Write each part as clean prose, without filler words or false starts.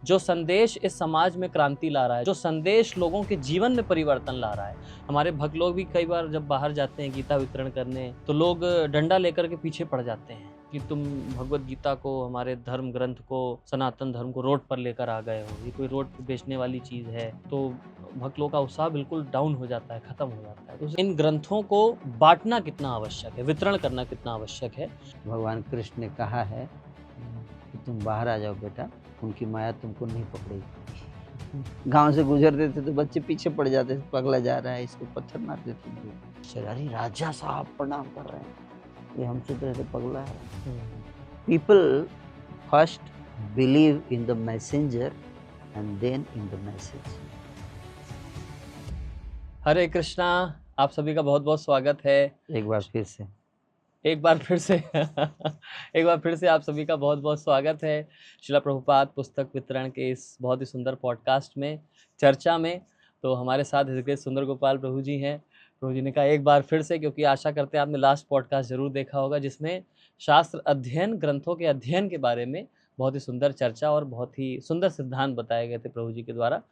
जो संदेश इस समाज में क्रांति ला रहा है, जो संदेश लोगों के जीवन में परिवर्तन ला रहा है। हमारे भक्त लोग भी कई बार जब बाहर जाते हैं गीता वितरण करने, तो लोग डंडा लेकर के पीछे पड़ जाते हैं कि तुम भगवत गीता को, हमारे धर्म ग्रंथ को, सनातन धर्म को रोड पर लेकर आ गए हो, ये कोई रोड पर बेचने वाली चीज है। तो भक्त लोगों का उत्साह बिल्कुल डाउन हो जाता है, खत्म हो जाता है। तो इन ग्रंथों को बांटना कितना आवश्यक है, वितरण करना कितना आवश्यक है। भगवान कृष्ण ने कहा है कि तुम बाहर आ जाओ बेटा, उनकी माया तुमको नहीं पकड़ेगी। गांव से गुजरते थे तो बच्चे पीछे पड़ जाते थे, पगला जा रहा है, इसको पत्थर मार देते थे। अरे राजा साहब प्रणाम कर रहे हैं, ये हमसे तो ऐसे पगला है। People first believe in the messenger and then in the message. Hare Krishna, आप सभी का बहुत बहुत स्वागत है। एक बार फिर से एक बार फिर से आप सभी का बहुत बहुत स्वागत है श्रील प्रभुपाद पुस्तक वितरण के इस बहुत ही सुंदर पॉडकास्ट में, चर्चा में। तो हमारे साथ हृदय सुंदर गोपाल प्रभु जी हैं। प्रभु जी ने कहा एक बार फिर से, क्योंकि आशा करते हैं आपने लास्ट पॉडकास्ट जरूर देखा होगा, जिसमें शास्त्र अध्ययन, ग्रंथों के अध्ययन के बारे में बहुत ही सुंदर चर्चा और बहुत ही सुंदर सिद्धांत बताए गए थे प्रभु जी के द्वारा।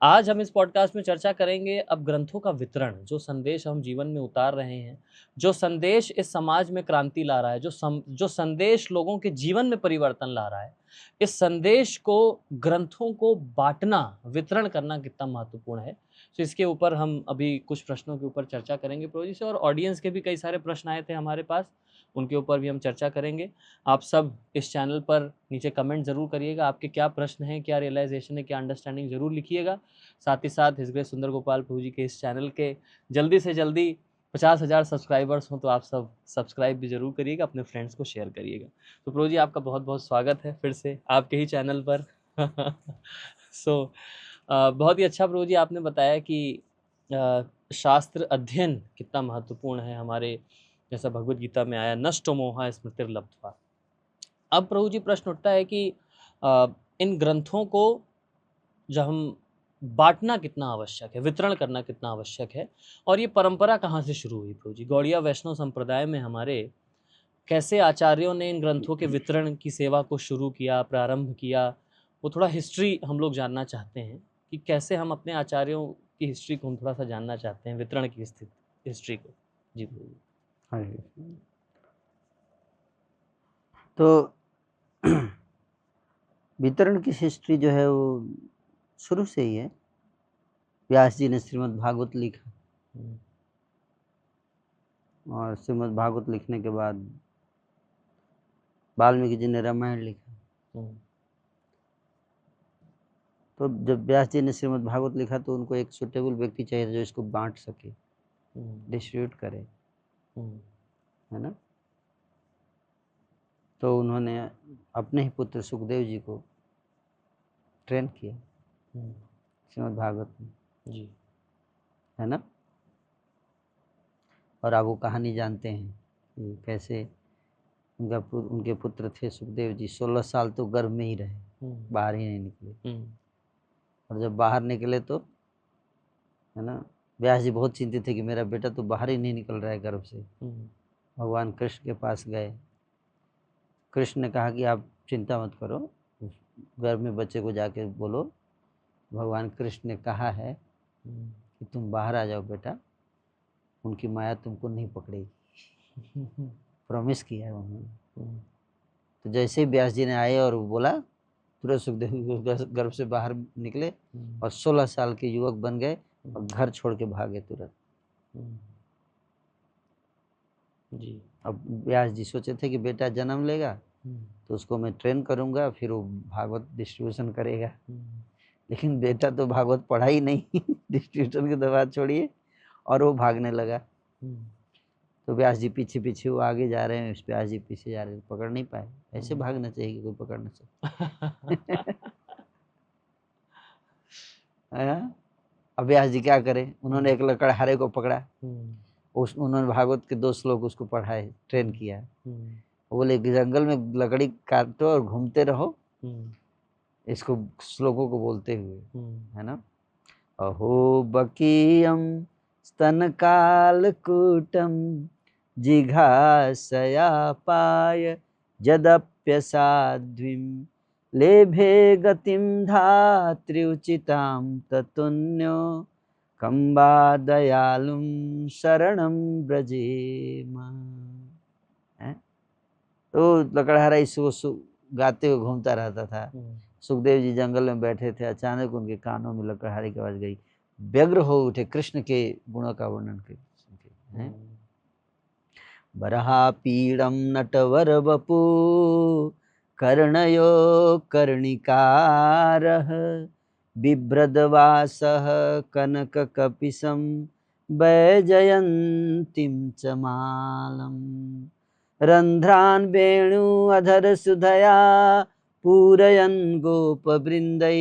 आज हम इस पॉडकास्ट में चर्चा करेंगे अब ग्रंथों का वितरण, जो संदेश हम जीवन में उतार रहे हैं, जो संदेश इस समाज में क्रांति ला रहा है, जो संदेश लोगों के जीवन में परिवर्तन ला रहा है, इस संदेश को, ग्रंथों को बांटना, वितरण करना कितना महत्वपूर्ण है। तो इसके ऊपर हम अभी कुछ प्रश्नों के ऊपर चर्चा करेंगे प्रभु जी से, और ऑडियंस के भी कई सारे प्रश्न आए थे हमारे पास, उनके ऊपर भी हम चर्चा करेंगे। आप सब इस चैनल पर नीचे कमेंट जरूर करिएगा, आपके क्या प्रश्न हैं, क्या रियलाइजेशन है, क्या अंडरस्टैंडिंग जरूर लिखिएगा। साथ ही साथ हिज ग्रेस सुंदर गोपाल प्रभु जी के इस चैनल के जल्दी से जल्दी 50,000 सब्सक्राइबर्स हों तो आप सब सब्सक्राइब भी जरूर करिएगा, अपने फ्रेंड्स को शेयर करिएगा। तो प्रभु जी आपका बहुत बहुत स्वागत है फिर से आपके ही चैनल पर। बहुत ही अच्छा प्रभु जी आपने बताया कि शास्त्र अध्ययन कितना महत्वपूर्ण है हमारे, जैसा भगवत गीता में आया, नष्टो मोहा स्मृतिर्लब्ध्वा। अब प्रभु जी प्रश्न उठता है कि इन ग्रंथों को जब हम बांटना कितना आवश्यक है, वितरण करना कितना आवश्यक है, और ये परंपरा कहाँ से शुरू हुई प्रभु जी? गौड़िया वैष्णव संप्रदाय में हमारे कैसे आचार्यों ने इन ग्रंथों के वितरण की सेवा को शुरू किया, प्रारंभ किया, वो थोड़ा हिस्ट्री हम लोग जानना चाहते हैं कि कैसे हम अपने आचार्यों की हिस्ट्री को हम थोड़ा सा जानना चाहते हैं, वितरण की स्थिति, हिस्ट्री को। जी प्रभु जी। हाँ। तो वितरण की हिस्ट्री जो है वो शुरू से ही है। व्यास जी ने श्रीमद् भागवत लिखा, और श्रीमद् भागवत लिखने के बाद वाल्मीकि जी ने रामायण लिखा। तो जब व्यास जी ने श्रीमद् भागवत लिखा तो उनको एक सुटेबल व्यक्ति चाहिए था जो इसको बांट सके, डिस्ट्रीब्यूट करे, है ना। तो उन्होंने अपने ही पुत्र सुखदेव जी को ट्रेन किया श्रीमद् भागवत में, जी, है ना। और आप वो कहानी जानते हैं कि कैसे उनके पुत्र थे सुखदेव जी, 16 साल तो गर्भ में ही रहे, बाहर ही नहीं निकले। और जब बाहर निकले तो, है ना, व्यास जी बहुत चिंतित थे कि मेरा बेटा तो बाहर ही नहीं निकल रहा है गर्भ से। भगवान कृष्ण के पास गए। कृष्ण ने कहा कि आप चिंता मत करो, गर्भ में बच्चे को जाके बोलो भगवान कृष्ण ने कहा है कि तुम बाहर आ जाओ बेटा, उनकी माया तुमको नहीं पकड़ेगी। प्रॉमिस किया है उन्होंने। तो जैसे ही व्यास जी ने आए और बोला, तुरंत सुखदेव गर्भ से बाहर निकले और 16 साल के युवक बन गए और घर छोड़ के भागे तुरंत। जी। अब व्यास जी सोचे थे कि बेटा जन्म लेगा तो उसको मैं ट्रेन करूंगा, फिर वो भागवत डिस्ट्रीब्यूशन करेगा। लेकिन बेटा तो भागवत पढ़ा ही नहीं। डिस्ट्रीब्यूशन की तो बात छोड़िए, और वो भागने लगा। तो व्यास जी पीछे पीछे, वो आगे जा रहे हैं, व्यास जी पीछे जा रहे हैं, पकड़ नहीं पाए। ऐसे भागना चाहिए कि कोई पकड़ ना सके। अब व्यास जी क्या करें, उन्होंने एक लकड़हारे को पकड़ा, उन्होंने भागवत के 2 श्लोक उसको पढ़ाए, ट्रेन किया। बोले जंगल में लकड़ी काटो और घूमते रहो, इसको श्लोकों को बोलते हुए, है ना। अहो बकीयम स्तन कालकूटम जिघासया पाय जदप्य साध्वीम लेभे गतिं धात्र्युचितां ततुन्यो कम्बा दयालुं शरणं ब्रजेम। हैं? तो लकड़हारा इसको गाते हुए घूमता रहता था। सुखदेव जी जंगल में बैठे थे, अचानक उनके कानों में लकड़हारे की आवाज गई। व्यग्र हो उठे कृष्ण के गुणों का वर्णन करके। बरहा पीड़म नटवर वपु कर्णयो कर्णिकारः बिभ्रदवासः कनक कपिशं वैजयन्तीं च मालम् रंध्रान् वेणु अधर सुधया पूरयन् गोपवृन्दै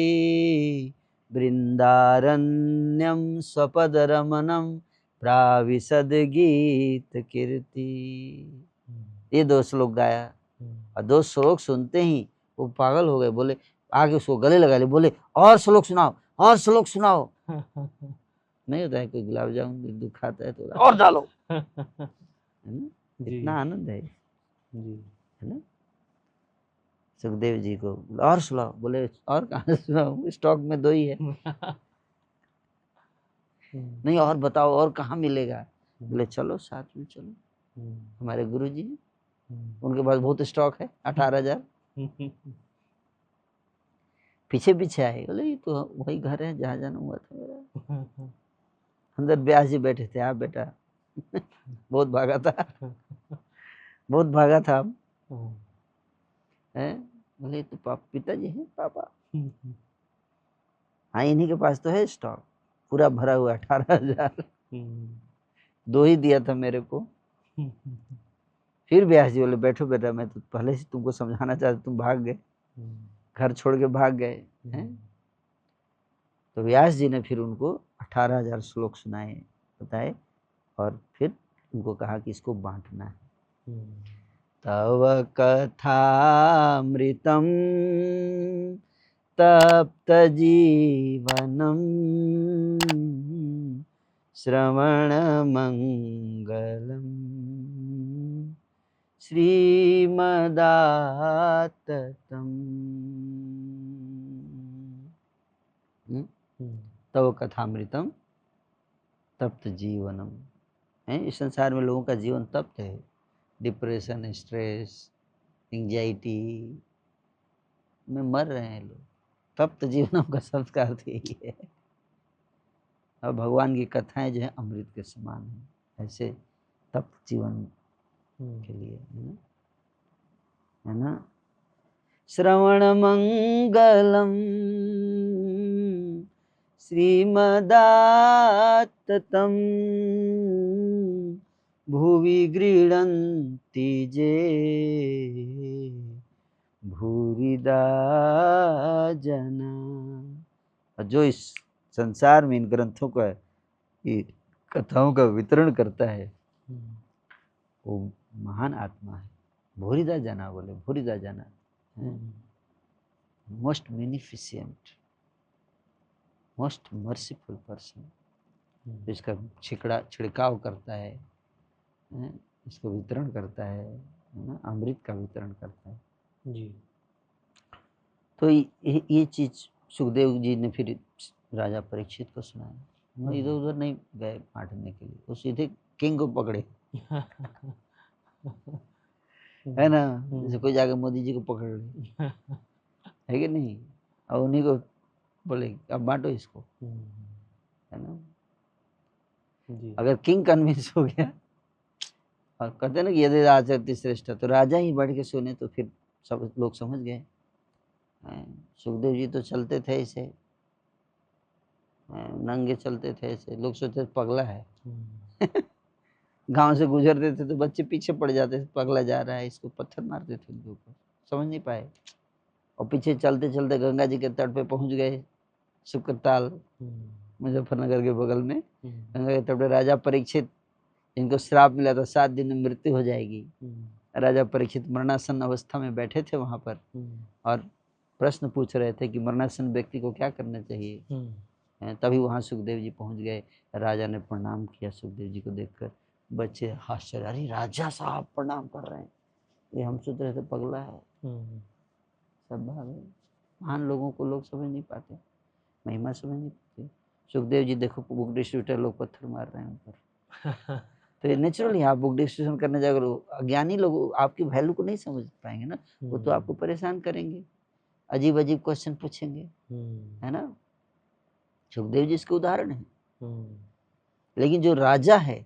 बृन्दारण्यं स्वपदरमणं प्राविशद गीत कीर्ति। ये 2 श्लोक गाया और 2 श्लोक सुनते ही वो पागल हो गए। बोले आगे उसको गले लगा ले, बोले और श्लोक सुनाओ, और श्लोक सुनाओ। नहीं होता है कोई गुलाब जामुन दुख खाता है तो और डालो, है ना? इतना आनंद है जी, है ना? सुखदेव जी को और सुनाओ, बोले और कहाँ सुनाओ, स्टॉक में 2 ही है। नहीं और बताओ, और कहाँ मिलेगा? बोले चलो साथ में चलो, हमारे गुरु जी उनके पास बहुत स्टॉक है, 18,000। पीछे पीछे आए, बोले ये तो वही घर है जहाँ जाना हुआ था मेरा। अंदर व्यास जी बैठे थे, आप बेटा बहुत भागा था, बहुत भागा था। बोले तो पिताजी हैं पापा। हाँ इन्हीं के पास तो है स्टॉक पूरा भरा हुआ 18,000। 2 ही दिया था मेरे को। फिर व्यास जी बोले बैठो बेटा, मैं तो पहले से तुमको समझाना चाहता, तुम भाग गए, घर छोड़ के भाग गए हैं। तो व्यास जी ने फिर उनको 18,000 श्लोक सुनाए, बताए, और फिर उनको कहा कि इसको बांटना है। तव कथामृतं तप्त जीवनम श्रवण मंगलम श्रीमदाततम। तव कथामृतम तप्त जीवनम। इस संसार में लोगों का जीवन तप्त है, डिप्रेशन, स्ट्रेस, एंजाइटी में मर रहे हैं लोग। तप्त जीवनम का शब्द का अर्थ यही है। और भगवान की कथाएं जो है अमृत के समान है, ऐसे तप्त जीवन के लिए, है ना? श्रवण मंगलम श्रीमदाततम भुवि गृह्णन्ति जे भूरिदा जना। और जो इस संसार में इन ग्रंथों का, ये कथाओं का वितरण करता है, वो महान आत्मा है। भूरिदा जना, बोले भूरिदा जना, most beneficent, most merciful person. इसका छिड़काव करता है, इसको वितरण करता है ना, अमृत का वितरण करता है जी। तो ये चीज सुखदेव जी ने फिर राजा परीक्षित को सुनाया। इधर उधर नहीं गए बांटने के लिए, वो सीधे किंग को पकड़े। है ना, जैसे कोई जाके मोदी जी को पकड़ ले, है कि नहीं, और उन्हीं को बोले अब बांटो इसको, है ना जी। अगर किंग कन्विंस हो गया, और कहते ना कि यदि राजनीति श्रेष्ठ, तो राजा ही बैठ के सुने, तो फिर सब लोग समझ गए। सुखदेव जी तो चलते थे ऐसे, नंगे चलते थे ऐसे, लोग सोचते पगला है। गांव से गुजरते थे तो बच्चे पीछे पड़ जाते थे, पगला जा रहा है, इसको पत्थर मारते थे उनके ऊपर, समझ नहीं पाए। और पीछे चलते चलते गंगा जी के तट पे पहुंच गए, शुक्रताल, मुजफ्फरनगर के बगल में गंगा के तट पे। राजा परीक्षित, इनको श्राप मिला था 7 दिन में मृत्यु हो जाएगी। राजा परीक्षित मरणासन अवस्था में बैठे थे वहां पर, और प्रश्न पूछ रहे थे कि मरणासन व्यक्ति को क्या करना चाहिए। तभी वहां सुखदेव जी पहुंच गए। राजा ने प्रणाम किया सुखदेव जी को देखकर। बच्चे आश्चर्य, अरे राजा साहब प्रणाम कर रहे हैं, ये हम सोच रहे थे पगला है। सब भाग गए। महान लोगों को लोग समझ नहीं पाते, महिमा समझ नहीं पाते। सुखदेव जी देखो बुक डिस्ट्रीब्यूटर लोग पत्थर मार रहे हैं ऊपर। तो ये नेचुरली आप बुक डिस्ट्रीब्यूशन करने जाकर अज्ञानी लोग आपकी वैल्यू को नहीं समझ पाएंगे ना, वो तो आपको परेशान करेंगे, अजीब अजीब क्वेश्चन पूछेंगे, है ना। सुखदेव जी इसके उदाहरण है। लेकिन जो राजा है,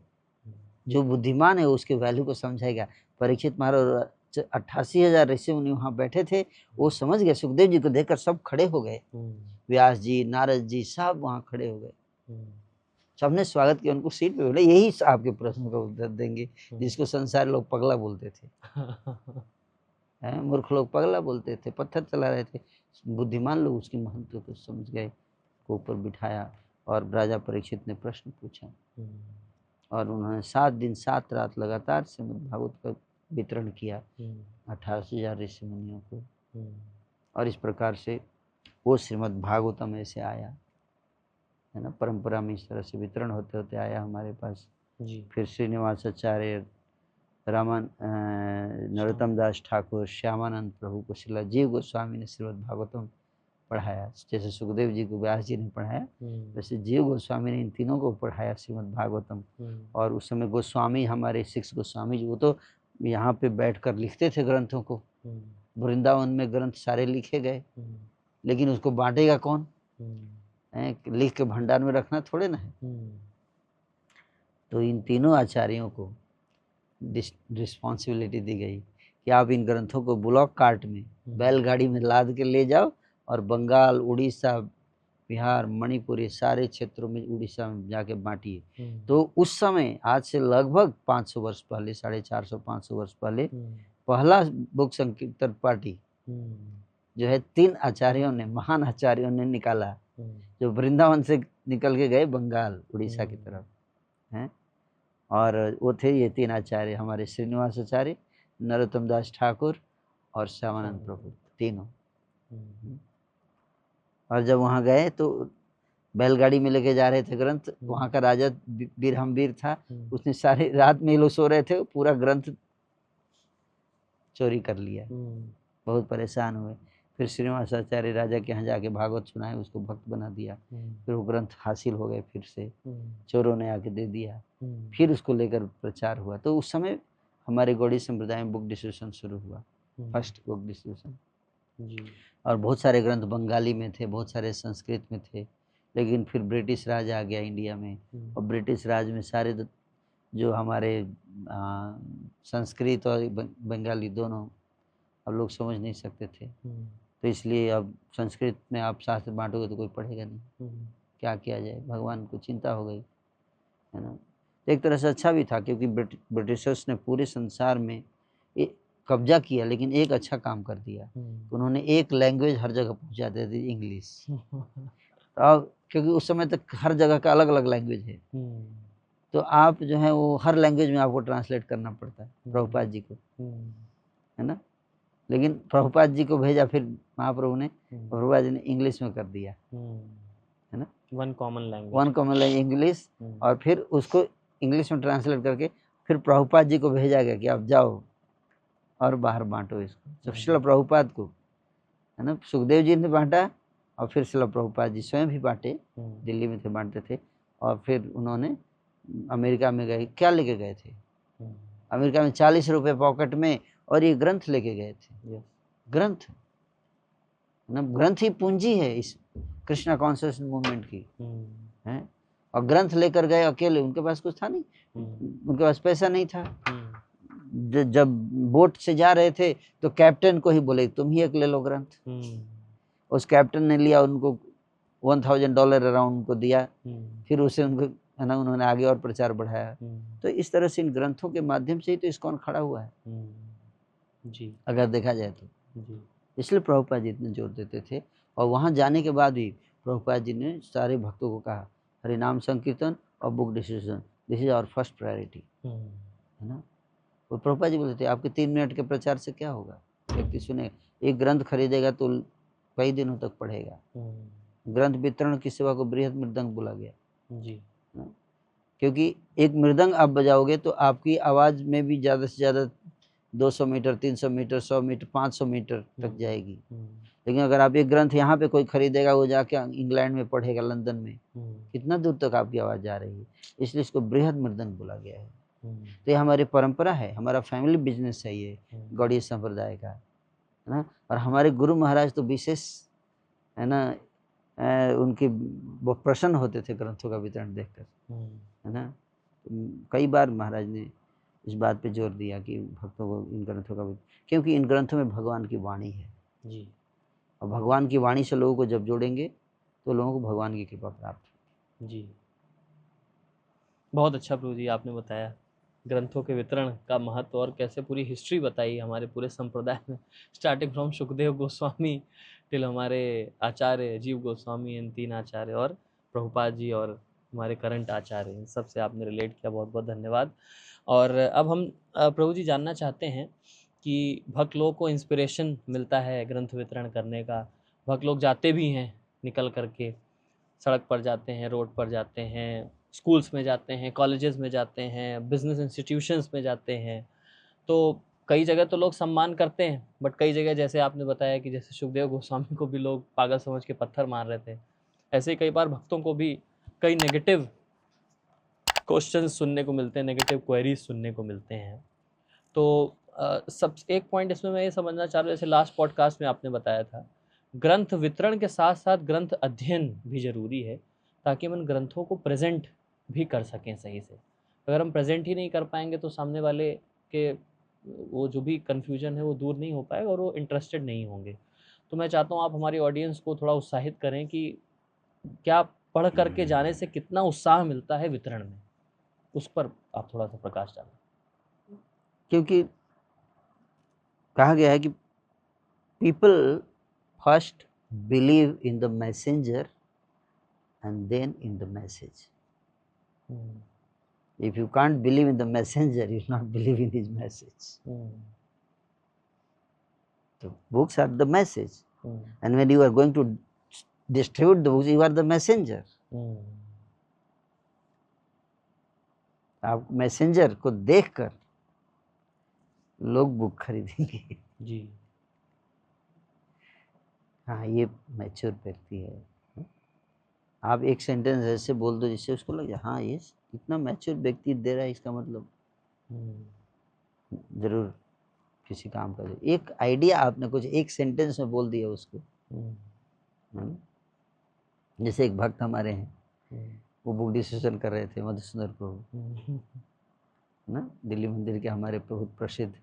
जो बुद्धिमान है, उसके वैल्यू को समझाएगा। परीक्षित महाराज 88,000 ऋषि मुनि वहां बैठे थे, वो समझ गए, सुखदेव जी को देखकर सब खड़े हो गए। व्यास जी, नारद जी सब वहां खड़े हो गए, सबने स्वागत किया, उनको सीट पे बोले यही आपके प्रश्न का उत्तर देंगे जिसको संसार लोग पगला बोलते थे। मूर्ख लोग पगला बोलते थे, पत्थर चला रहे थे। बुद्धिमान लोग उसकी महत्व को समझ गए, को ऊपर बिठाया और राजा परीक्षित ने प्रश्न पूछा और उन्होंने 7 दिन 7 रात लगातार श्रीमद् भागवत का वितरण किया 88,000 ऋषि मुनियों को। और इस प्रकार से वो श्रीमद् भागवतम ऐसे आया, है ना, परंपरा में इस तरह से वितरण होते होते आया हमारे पास जी। फिर श्रीनिवासाचार्य, नरोत्तम दास ठाकुर, श्यामानंद प्रभु को श्रीला जीव गोस्वामी ने श्रीमद् भागवतम पढ़ाया। जैसे सुखदेव जी को व्यास जी ने पढ़ाया, वैसे जीव गोस्वामी ने इन तीनों को पढ़ाया श्रीमद् भागवतम। और उस समय गोस्वामी हमारे 6 गोस्वामी जी, वो तो यहाँ पे बैठकर लिखते थे ग्रंथों को। वृंदावन में ग्रंथ सारे लिखे गए, लेकिन उसको बांटेगा कौन? लिख के भंडार में रखना थोड़े ना है। तो इन तीनों आचार्यों को रिस्पॉन्सिबिलिटी दी गई कि आप इन ग्रंथों को ब्लॉक कार्ट में बैलगाड़ी में लाद के ले जाओ और बंगाल, उड़ीसा, बिहार, मणिपुर, ये सारे क्षेत्रों में, उड़ीसा में जाके बांटिए। तो उस समय आज से लगभग 500 वर्ष पहले, 450-500 वर्ष पहले पहला बुक संकीर्तन पार्टी जो है 3 आचार्यों ने, महान आचार्यों ने निकाला, जो वृंदावन से निकल के गए बंगाल, उड़ीसा की तरफ हैं। और वो थे ये 3 आचार्य, हमारे श्रीनिवासाचार्य, नरोत्तम दास ठाकुर और श्यामानंद प्रभु, तीनों। और जब वहाँ गए तो बैलगाड़ी में लेके जा रहे थे ग्रंथ, वहाँ का राजा बीरहमवीर था, उसने सारी रात में लोग सो रहे थे, पूरा ग्रंथ चोरी कर लिया। बहुत परेशान हुए। फिर श्रीनिवासाचार्य राजा के यहाँ जाके भागवत सुनाए, उसको भक्त बना दिया। फिर वो ग्रंथ हासिल हो गए, फिर से चोरों ने आके दे दिया, फिर उसको लेकर प्रचार हुआ। तो उस समय हमारे गौड़ी संप्रदाय में बुक डिस्ट्रीब्यूशन शुरू हुआ, फर्स्ट बुक डिस्ट्रीब्यूशन। और बहुत सारे ग्रंथ बंगाली में थे, बहुत सारे संस्कृत में थे। लेकिन फिर ब्रिटिश राज आ गया इंडिया में, और ब्रिटिश राज में सारे जो हमारे संस्कृत और बंगाली दोनों अब लोग समझ नहीं सकते थे। तो इसलिए अब संस्कृत में आप शास्त्र बांटोगे तो कोई पढ़ेगा नहीं, क्या किया जाए, भगवान को चिंता हो गई, है ना। तो एक तरह से अच्छा भी था, क्योंकि ब्रिटिशर्स ने पूरे संसार में कब्जा किया, लेकिन एक अच्छा काम कर दिया, उन्होंने एक लैंग्वेज हर जगह पहुंचा दी थी, इंग्लिश। अब क्योंकि उस समय तक हर जगह का अलग अलग लैंग्वेज है, तो आप जो है वो हर लैंग्वेज में आपको ट्रांसलेट करना पड़ता है, प्रभुपाद जी को, है ना। लेकिन प्रभुपाद जी को भेजा फिर महाप्रभु ने, प्रभुपाद जी ने इंग्लिश में कर दिया, है ना, वन कॉमन लैंग्वेज इंग्लिश। और फिर उसको इंग्लिश में ट्रांसलेट करके फिर प्रभुपाद जी को भेजा गया कि आप जाओ और बाहर बांटो इसको। जब श्रील प्रभुपाद को, है ना, सुखदेव जी ने बांटा, और फिर श्रील प्रभुपाद जी स्वयं भी बांटे, दिल्ली में थे, बांटते थे। और फिर उन्होंने अमेरिका में गए, क्या लेके गए थे अमेरिका में? 40 रुपये पॉकेट में, और ये ग्रंथ लेके गए थे। ग्रंथ ना, ग्रंथ ही पूंजी है इस कृष्णा कॉन्शियस मूवमेंट की, है। और ग्रंथ लेकर गए अकेले, उनके पास कुछ था नहीं, उनके पास पैसा नहीं था। जब बोट से जा रहे थे तो कैप्टन को ही बोले तुम ही एक ले लो ग्रंथ। उस कैप्टन ने लिया, उनको $1,000 अराउंड उनको दिया, फिर उसे उनको, है ना, उन्होंने आगे और प्रचार बढ़ाया। तो इस तरह से इन ग्रंथों के माध्यम से ही तो इस्कॉन खड़ा हुआ है जी, अगर देखा जाए तो जी। इसलिए प्रभुपाद जी इतने जोर देते थे। और वहाँ जाने के बाद भी प्रभुपाद जी ने सारे भक्तों को कहा, हरि नाम संकीर्तन और book distribution, this is our first priority, है ना। और प्रभुपाद जी बोलते थे आपके 3 मिनट के प्रचार से क्या होगा, व्यक्ति सुने, एक ग्रंथ खरीदेगा तो कई दिनों तक पढ़ेगा। ग्रंथ वितरण की सेवा को बृहद मृदंग बोला गया जी, ना? क्योंकि एक मृदंग आप बजाओगे तो आपकी आवाज में भी ज़्यादा से ज़्यादा 200 मीटर, 300 मीटर, 100 मीटर, 500 मीटर तक जाएगी। लेकिन अगर आप एक ग्रंथ यहाँ पे कोई खरीदेगा, वो जाके इंग्लैंड में पढ़ेगा, लंदन में, कितना दूर तक आपकी आवाज़ जा रही है। इसलिए इसको बृहद मृदंग बोला गया है। तो ये हमारी परंपरा है, हमारा फैमिली बिजनेस है ये गौड़ीय संप्रदाय का, है ना। और हमारे गुरु महाराज तो विशेष, है ना, उनकी वो प्रसन्न होते थे ग्रंथों का वितरण देखकर, है ना। कई बार महाराज ने इस बात पे जोर दिया कि भक्तों को इन ग्रंथों का, क्योंकि इन ग्रंथों में भगवान की वाणी है जी। और भगवान की वाणी से लोगों को जब जोड़ेंगे तो लोगों को भगवान की कृपा प्राप्त जी। बहुत अच्छा प्रभु जी आपने बताया ग्रंथों के वितरण का महत्व और कैसे पूरी हिस्ट्री बताई हमारे पूरे संप्रदाय में, starting from Sukhdev Goswami till हमारे आचार्य जीव गोस्वामी, इन 3 आचार्य और प्रभुपाद जी और हमारे करंट आचार्य, इन सब से आपने रिलेट किया। बहुत बहुत धन्यवाद। और अब हम प्रभु जी जानना चाहते हैं कि भक्त लोगों को इंस्पिरेशन मिलता है ग्रंथ वितरण करने का। भक्त लोग जाते भी हैं, निकल करके सड़क पर जाते हैं, रोड पर जाते हैं, स्कूल्स में जाते हैं, कॉलेजेस में जाते हैं, बिजनेस इंस्टीट्यूशंस में जाते हैं। तो कई जगह तो लोग सम्मान करते हैं, बट कई जगह जैसे आपने बताया कि जैसे सुखदेव गोस्वामी को भी लोग पागल समझ के पत्थर मार रहे थे, ऐसे ही कई बार भक्तों को भी कई नेगेटिव क्वेश्चन सुनने को मिलते हैं, नेगेटिव क्वेरीज सुनने को मिलते हैं। तो सब एक पॉइंट इसमें मैं ये समझना चाह रहा हूँ, जैसे लास्ट पॉडकास्ट में आपने बताया था ग्रंथ वितरण के साथ साथ ग्रंथ अध्ययन भी जरूरी है, ताकि हम इन ग्रंथों को प्रेजेंट भी कर सकें सही से। अगर हम प्रेजेंट ही नहीं कर पाएंगे तो सामने वाले के वो जो भी कन्फ्यूजन है वो दूर नहीं हो पाएगा और वो इंटरेस्टेड नहीं होंगे। तो मैं चाहता हूँ आप हमारी ऑडियंस को थोड़ा उत्साहित करें कि क्या पढ़ करके जाने से कितना उत्साह मिलता है वितरण में, उस पर आप थोड़ा सा प्रकाश डालें। क्योंकि कहा गया है कि people first believe in the messenger and then in the message. If you can't believe in the messenger, you not believe in his message. The books are the message. And when you are going to distribute the books, you are the messenger. आप messenger को देखकर लोग book खरीदेंगे जी। हाँ, ये mature व्यक्ति है। आप एक सेंटेंस ऐसे बोल दो जिससे उसको लग जाए हाँ ये इतना मैच्योर व्यक्ति दे रहा है, इसका मतलब जरूर किसी काम का। एक आइडिया आपने कुछ एक सेंटेंस में बोल दिया उसको। जैसे एक भक्त हमारे हैं, वो बुक डिस्कशन कर रहे थे, मधुसूदन प्रभु, ना, दिल्ली मंदिर के हमारे बहुत प्रसिद्ध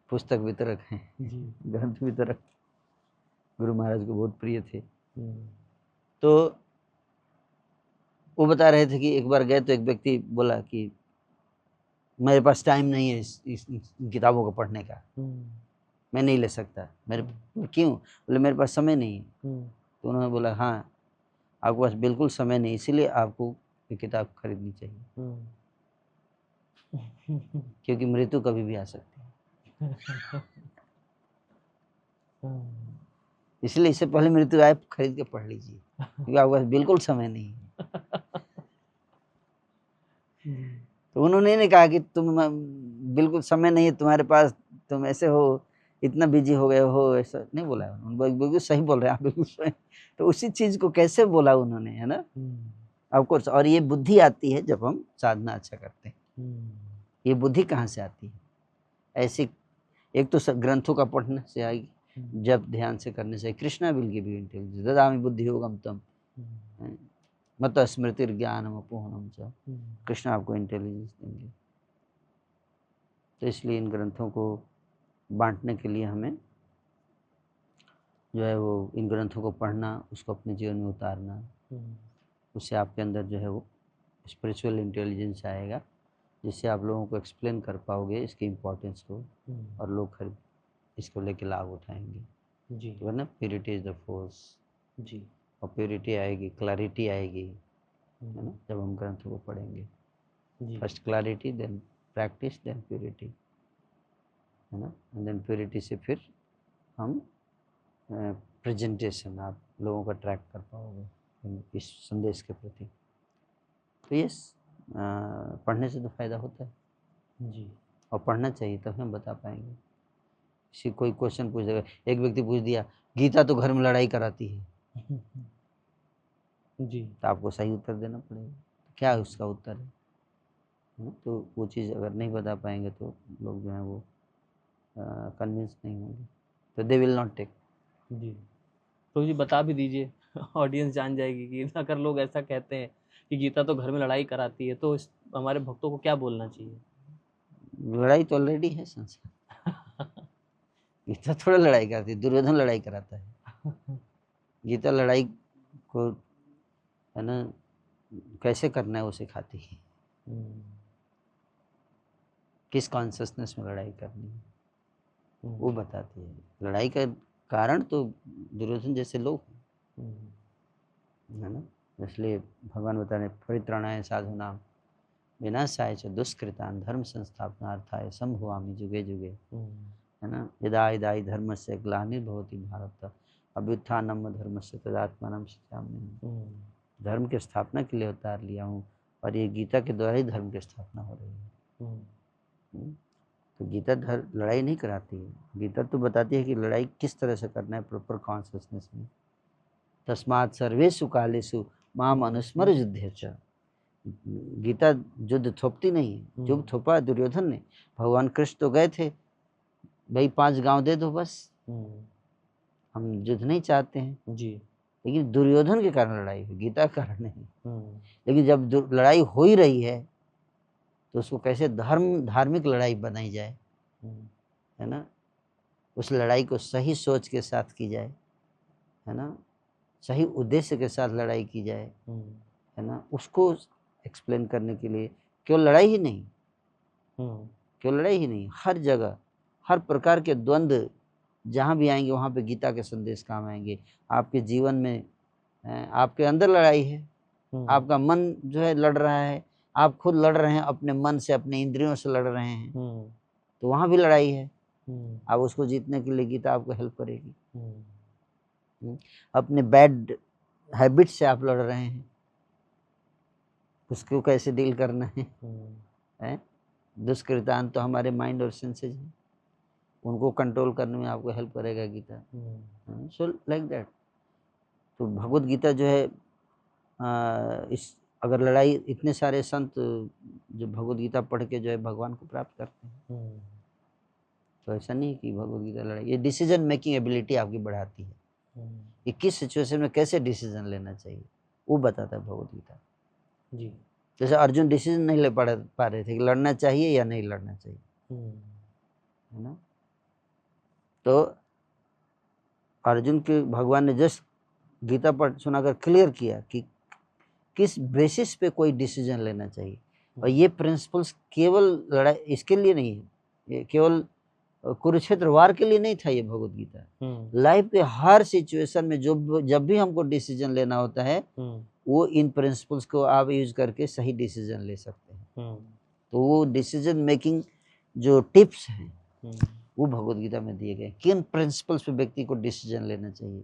पुस्तक वितरक हैं, ग्रंथ वितरक, गुरु महाराज को बहुत प्रिय थे। तो वो बता रहे थे कि एक बार गए तो एक व्यक्ति बोला कि मेरे पास टाइम नहीं है इस किताबों को पढ़ने का, मैं नहीं ले सकता। मेरे क्यों? बोले मेरे पास समय नहीं है। तो उन्होंने बोला हाँ आपके पास बिल्कुल समय नहीं, इसीलिए आपको ये किताब खरीदनी चाहिए, क्योंकि मृत्यु कभी भी आ सकती है। इसलिए इससे पहले मृत्यु आए खरीद के पढ़ लीजिए, क्योंकि आपके पास बिल्कुल समय नहीं है। तो उन्होंने नहीं कहा कि तुम बिल्कुल समय नहीं है तुम्हारे पास, तुम ऐसे हो, इतना बिजी हो गए हो, ऐसा नहीं बोला उन्होंने। बिल्कुल सही बोल रहे हैं आप, बिल्कुल सही। तो उसी चीज को कैसे बोला उन्होंने, है ना, ऑफकोर्स। और ये बुद्धि आती है जब हम साधना अच्छा करते हैं। ये बुद्धि कहाँ से आती है? ऐसी एक तो ग्रंथों का पढ़ने से आएगी, जब ध्यान से करने से। Krishna will give you intelligence, ददामि बुद्धि योगम तम मत स्मृति ज्ञानम अपोहनम च। कृष्ण आपको इंटेलिजेंस देंगे। तो इसलिए इन ग्रंथों को बांटने के लिए हमें जो है वो इन ग्रंथों को पढ़ना, उसको अपने जीवन में उतारना, उससे आपके अंदर जो है वो स्पिरिचुअल इंटेलिजेंस आएगा, जिससे आप लोगों को एक्सप्लेन कर पाओगे इसकी इम्पोर्टेंस को, और लोग खरीद इसको लेके लाभ उठाएंगे जी। तो ना, प्योरिटी इज द फोर्स जी। और प्योरिटी आएगी, क्लैरिटी आएगी, है ना, जब हम ग्रंथों को पढ़ेंगे। First clarity, then practice, then purity, है ना। एंड देन प्योरिटी से फिर हम प्रेजेंटेशन, आप लोगों का ट्रैक कर पाओगे इस संदेश के प्रति। तो ये पढ़ने से तो फायदा होता है जी, और पढ़ना चाहिए, तब हम बता पाएंगे। किसी कोई क्वेश्चन पूछ देगा, एक व्यक्ति पूछ दिया गीता तो घर में लड़ाई कराती है। जी। तो आपको सही उत्तर देना पड़ेगा, क्या उसका उत्तर है ना? तो वो चीज़ अगर नहीं बता पाएंगे तो लोग जो हैं वो कन्विंस नहीं होंगे, तो दे विल नॉट टेक। जी, तो जी बता भी दीजिए, ऑडियंस जान जाएगी कि अगर लोग ऐसा कहते हैं कि गीता तो घर में लड़ाई कराती है, तो इस हमारे भक्तों को क्या बोलना चाहिए? लड़ाई तो ऑलरेडी है संसार। गीता थोड़ा लड़ाई कराती है, दुर्योधन लड़ाई कराता है। गीता लड़ाई को है ना कैसे करना है वो सिखाती है, किस कॉन्शियसनेस में लड़ाई करनी है वो बताती है। लड़ाई का कारण तो दुर्योधन जैसे लोग है ना, इसलिए भगवान बता रहे परित्राणाय साधूनाम विनाशाय च दुष्कृतान् धर्म संस्थापनार्थाय संभवामि जुगे जुगे, है ना। यदा यदा धर्मस्य ग्लानिर्भवति भारत अभ्युत्थानम् धर्मस्य तदात्मानं सृजाम्यहम्। धर्म की स्थापना के लिए अवतार लिया हूँ और ये गीता के द्वारा ही धर्म की स्थापना हो रही है। तो गीता लड़ाई नहीं कराती है, गीता तो बताती है कि लड़ाई किस तरह से करना है प्रॉपर कॉन्शियसनेस में। तस्मात् सर्वेषु कालेषु माम अनुस्मर युद्धेच। गीता युद्ध थोपती नहीं है, युद्ध थोपा दुर्योधन ने। भगवान कृष्ण तो गए थे, भाई 5 गांव दे दो बस, हम युद्ध नहीं चाहते हैं जी। लेकिन दुर्योधन के कारण लड़ाई हुई, गीता के कारण नहीं। लेकिन जब लड़ाई हो ही रही है तो उसको कैसे धार्मिक लड़ाई बनाई जाए, है ना, उस लड़ाई को सही सोच के साथ की जाए, है ना, सही उद्देश्य के साथ लड़ाई की जाए, है ना, उसको एक्सप्लेन करने के लिए केवल लड़ाई ही नहीं, केवल लड़ाई ही नहीं, हर जगह हर प्रकार के द्वंद्व जहाँ भी आएंगे वहाँ पे गीता के संदेश काम आएंगे। आपके जीवन में आपके अंदर लड़ाई है, आपका मन जो है लड़ रहा है, आप खुद लड़ रहे हैं अपने मन से, अपने इंद्रियों से लड़ रहे हैं, तो वहाँ भी लड़ाई है। आप उसको जीतने के लिए गीता आपको हेल्प करेगी। अपने बैड हैबिट से आप लड़ रहे हैं, उसको कैसे डील करना है। दुष्कृतान तो हमारे माइंड और सेंसेस हैं, उनको कंट्रोल करने में आपको हेल्प करेगा गीता। So like that. तो भगवत गीता जो है इस अगर लड़ाई, इतने सारे संत जो भगवत गीता पढ़ के जो है भगवान को प्राप्त करते हैं, तो ऐसा नहीं कि भगवत गीता लड़ाई, ये डिसीजन मेकिंग एबिलिटी आपकी बढ़ाती है कि किस सिचुएशन में कैसे डिसीजन लेना चाहिए वो बताता है भगवत गीता जी। जैसे अर्जुन डिसीजन नहीं ले पा रहे थे कि लड़ना चाहिए या नहीं लड़ना चाहिए, है ना, तो अर्जुन के भगवान ने जस्ट गीता पढ़ सुनाकर क्लियर किया कि किस बेसिस पे कोई डिसीजन लेना चाहिए। और ये प्रिंसिपल्स केवल लड़ाई इसके लिए नहीं है, ये केवल कुरुक्षेत्र वार के लिए नहीं था, ये भगवत गीता लाइफ के हर सिचुएशन में जब भी हमको डिसीजन लेना होता है वो इन प्रिंसिपल्स को आप यूज करके सही डिसीजन ले सकते हैं। तो वो डिसीजन मेकिंग जो टिप्स हैं वो भगवत गीता में दिए गए, किन प्रिंसिपल्स पे व्यक्ति को डिसीजन लेना चाहिए,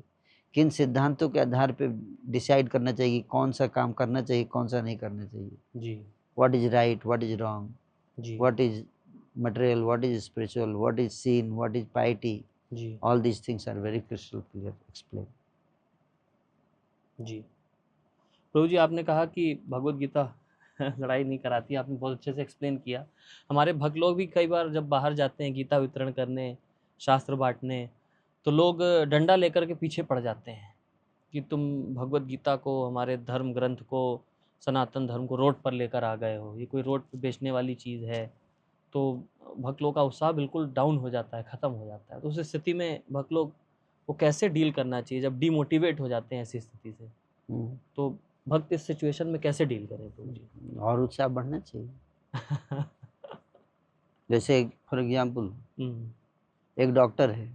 किन सिद्धांतों के आधार पे डिसाइड करना चाहिए कौन सा काम करना चाहिए कौन सा नहीं करना चाहिए जी। What is right, what is wrong, what is material, what is spiritual, what is seen, what is piety जी। all these things are very crystal clear explained जी। प्रभु जी, आपने कहा कि भगवत गीता लड़ाई नहीं कराती, आपने बहुत अच्छे से एक्सप्लेन किया। हमारे भक्त लोग भी कई बार जब बाहर जाते हैं गीता वितरण करने, शास्त्र बांटने, तो लोग डंडा लेकर के पीछे पड़ जाते हैं कि तुम भगवत गीता को, हमारे धर्म ग्रंथ को, सनातन धर्म को रोड पर लेकर आ गए हो, ये कोई रोड पर बेचने वाली चीज़ है। तो भक्त लोग का उत्साह बिल्कुल डाउन हो जाता है, ख़त्म हो जाता है। तो उस स्थिति में भक्त लोग को कैसे डील करना चाहिए जब डीमोटिवेट हो जाते हैं ऐसी स्थिति से? तो भक्त इस सिचुएशन में कैसे डील करें प्रभु जी? और उत्साह बढ़ना चाहिए। जैसे फॉर एग्जाम्पल एक डॉक्टर है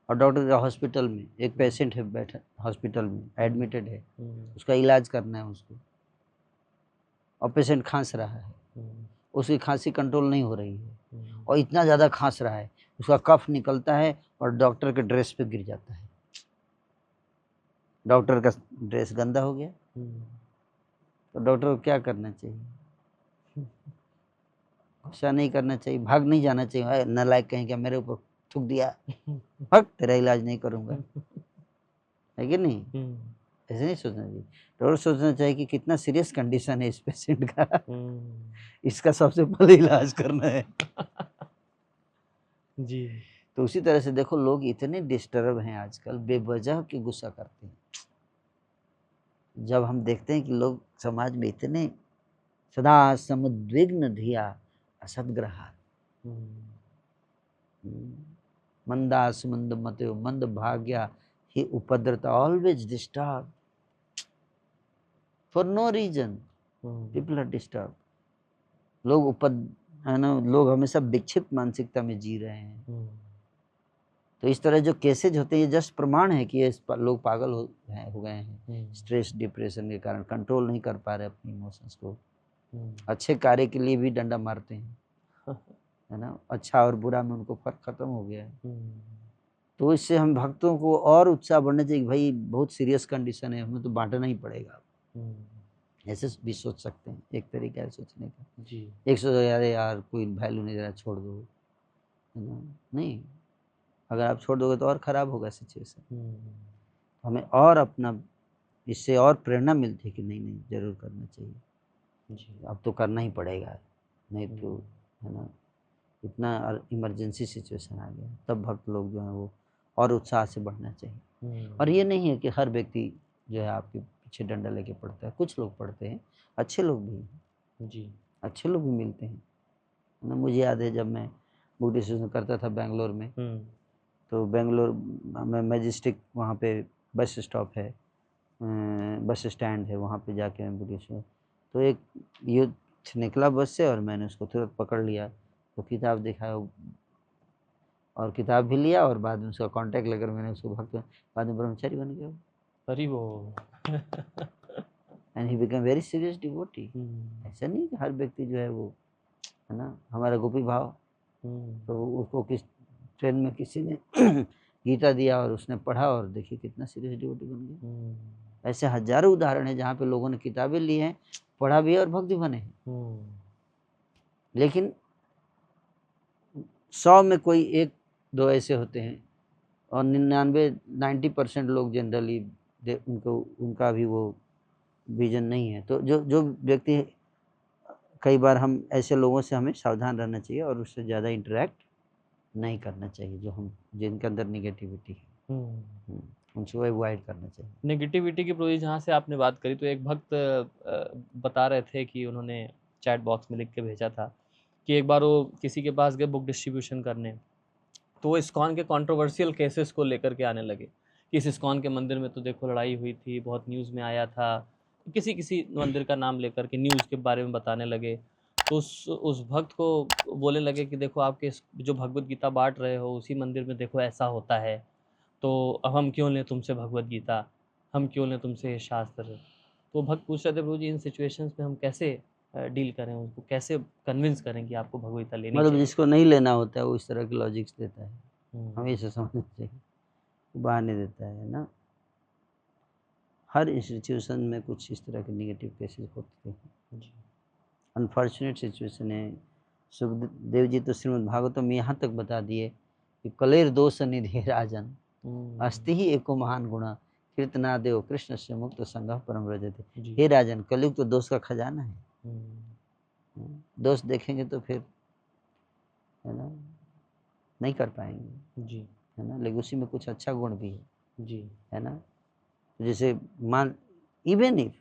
और डॉक्टर के हॉस्पिटल में एक पेशेंट है बैठा, हॉस्पिटल में एडमिटेड है, उसका इलाज करना है उसको, और पेशेंट खांस रहा है, उसकी खांसी कंट्रोल नहीं हो रही है और इतना ज़्यादा खांस रहा है, उसका कफ निकलता है और डॉक्टर के ड्रेस पे गिर जाता है, डॉक्टर का ड्रेस गंदा हो गया। तो डॉक्टर को क्या करना चाहिए? गुस्सा नहीं करना चाहिए, भाग नहीं जाना चाहिए, नालायक कहीं क्या मेरे ऊपर थूक दिया, हट तेरा इलाज नहीं करूँगा, है कि नहीं? ऐसे नहीं सोचना चाहिए। और सोचना चाहिए कि कितना सीरियस कंडीशन है इस पेशेंट का, इसका सबसे पहले इलाज करना है। जी। तो उसी तरह से देखो, लोग इतने डिस्टर्ब हैं आजकल, बेवजह के गुस्सा करते हैं। जब हम देखते हैं कि लोग समाज में इतने सदा समुद्विग्न धिया असद्ग्रहा मंदास मंद मतो मंद भाग्या ही उपद्रत, always disturb for no reason, people are disturb. लोग है ना, लोग हमेशा विक्षिप्त मानसिकता में जी रहे हैं। तो इस तरह जो केसेज होते हैं, ये जस्ट प्रमाण है कि ये लोग पागल हो गए हैं, स्ट्रेस डिप्रेशन के कारण कंट्रोल नहीं कर पा रहे अपनी इमोशंस को। अच्छे कार्य के लिए भी डंडा मारते हैं, है ना, अच्छा और बुरा में उनको फर्क खत्म हो गया है। तो इससे हम भक्तों को और उत्साह बढ़ना चाहिए कि भाई बहुत सीरियस कंडीशन है, हमें तो बांटना ही पड़ेगा। ऐसे भी सोच सकते हैं, एक तरीका है सोचने का। जी। एक सौ यार कोई वैल्यू नहीं दे रहा, छोड़ दो, है ना, नहीं, अगर आप छोड़ दोगे तो और ख़राब होगा सिचुएशन। हमें और अपना इससे और प्रेरणा मिलती है कि नहीं नहीं ज़रूर करना चाहिए जी, अब तो करना ही पड़ेगा, नहीं तो, है ना, इतना इमरजेंसी सिचुएशन आ गया, तब भक्त लोग जो हैं वो और उत्साह से बढ़ना चाहिए। और ये नहीं है कि हर व्यक्ति जो है आपके पीछे डंडा लेके पढ़ता है, कुछ लोग पढ़ते हैं, अच्छे लोग भी हैं जी, अच्छे लोग भी मिलते हैं ना। मुझे याद है जब मैं बुक डिस्कशन करता था बेंगलोर में, तो बेंगलोर में मैजिस्टिक वहाँ पे बस स्टॉप है, बस स्टैंड है, वहाँ पे जाके मैं बुक डिस्कशन, तो एक यूथ निकला बस से और मैंने उसको तुरंत पकड़ लिया, तो किताब दिखाया और किताब भी लिया और बाद में उसका कांटेक्ट लेकर मैंने उसको भक्त बाद में ब्रह्मचारी बन गया। अरे वो and he become very serious devotee. ऐसा नहीं कि हर व्यक्ति जो है वो, है ना, हमारा गोपी भाव, तो उसको किस ट्रेन में किसी ने गीता दिया और उसने पढ़ा और देखिए कितना सीरियस डिवोटी बन गया। ऐसे हजारों उदाहरण है जहाँ पे लोगों ने किताबें ली हैं, पढ़ा भी है और भक्त भी बने हैं। लेकिन 100 में कोई 1-2 ऐसे होते हैं और 90% लोग जनरली उनका भी वो विजन नहीं है। तो जो व्यक्ति, कई बार हम ऐसे लोगों से हमें सावधान रहना चाहिए और उससे ज़्यादा इंटरेक्ट नहीं करना चाहिए, जो हम जिनके अंदर निगेटिविटी है उनसे अवॉइड करना चाहिए। नेगेटिविटी की प्रोजी जहाँ से आपने बात करी, तो एक भक्त बता रहे थे कि उन्होंने चैट बॉक्स में लिख के भेजा था कि एक बार वो किसी के पास गए बुक डिस्ट्रीब्यूशन करने, तो वो इस्कॉन के कंट्रोवर्शियल केसेस को लेकर के आने लगे कि इस इस्कॉन के मंदिर में तो देखो लड़ाई हुई थी, बहुत न्यूज़ में आया था, किसी मंदिर का नाम लेकर के न्यूज़ के बारे में बताने लगे। तो उस भक्त को बोलने लगे कि देखो आपके जो भगवत गीता बांट रहे हो उसी मंदिर में देखो ऐसा होता है, तो अब हम क्यों लें तुमसे भगवत गीता, हम क्यों लें तुमसे शास्त्र। तो भक्त पूछ रहे थे प्रभु जी इन सिचुएशंस में हम कैसे डील करें, उसको कैसे कन्विंस करें कि आपको भगवत गीता लेनी चाहिए। मतलब जिसको नहीं लेना होता है वो इस तरह के लॉजिक्स देता है, हमेशा समझना चाहिए, बहाने देता है ना। हर इंस्टीट्यूशन में कुछ इस तरह के नेगेटिव केसेस होते हैं, अनफॉर्चुनेट सिचुएशन है। सुखदेव जी तो श्रीमद् भागवतम में यहाँ तक बता दिए कि कलेर दोष निधि राजन अस्ति ही एको महान गुणा कीर्तना देव कृष्ण से मुक्त संग परम रजते। हे राजन, कलयुग तो दोष का खजाना है, दोष देखेंगे तो फिर, है ना, नहीं कर पाएंगे जी, है ना, लेकिन उसी में कुछ अच्छा गुण भी है जी, है ना। जैसे मान इवन इफ,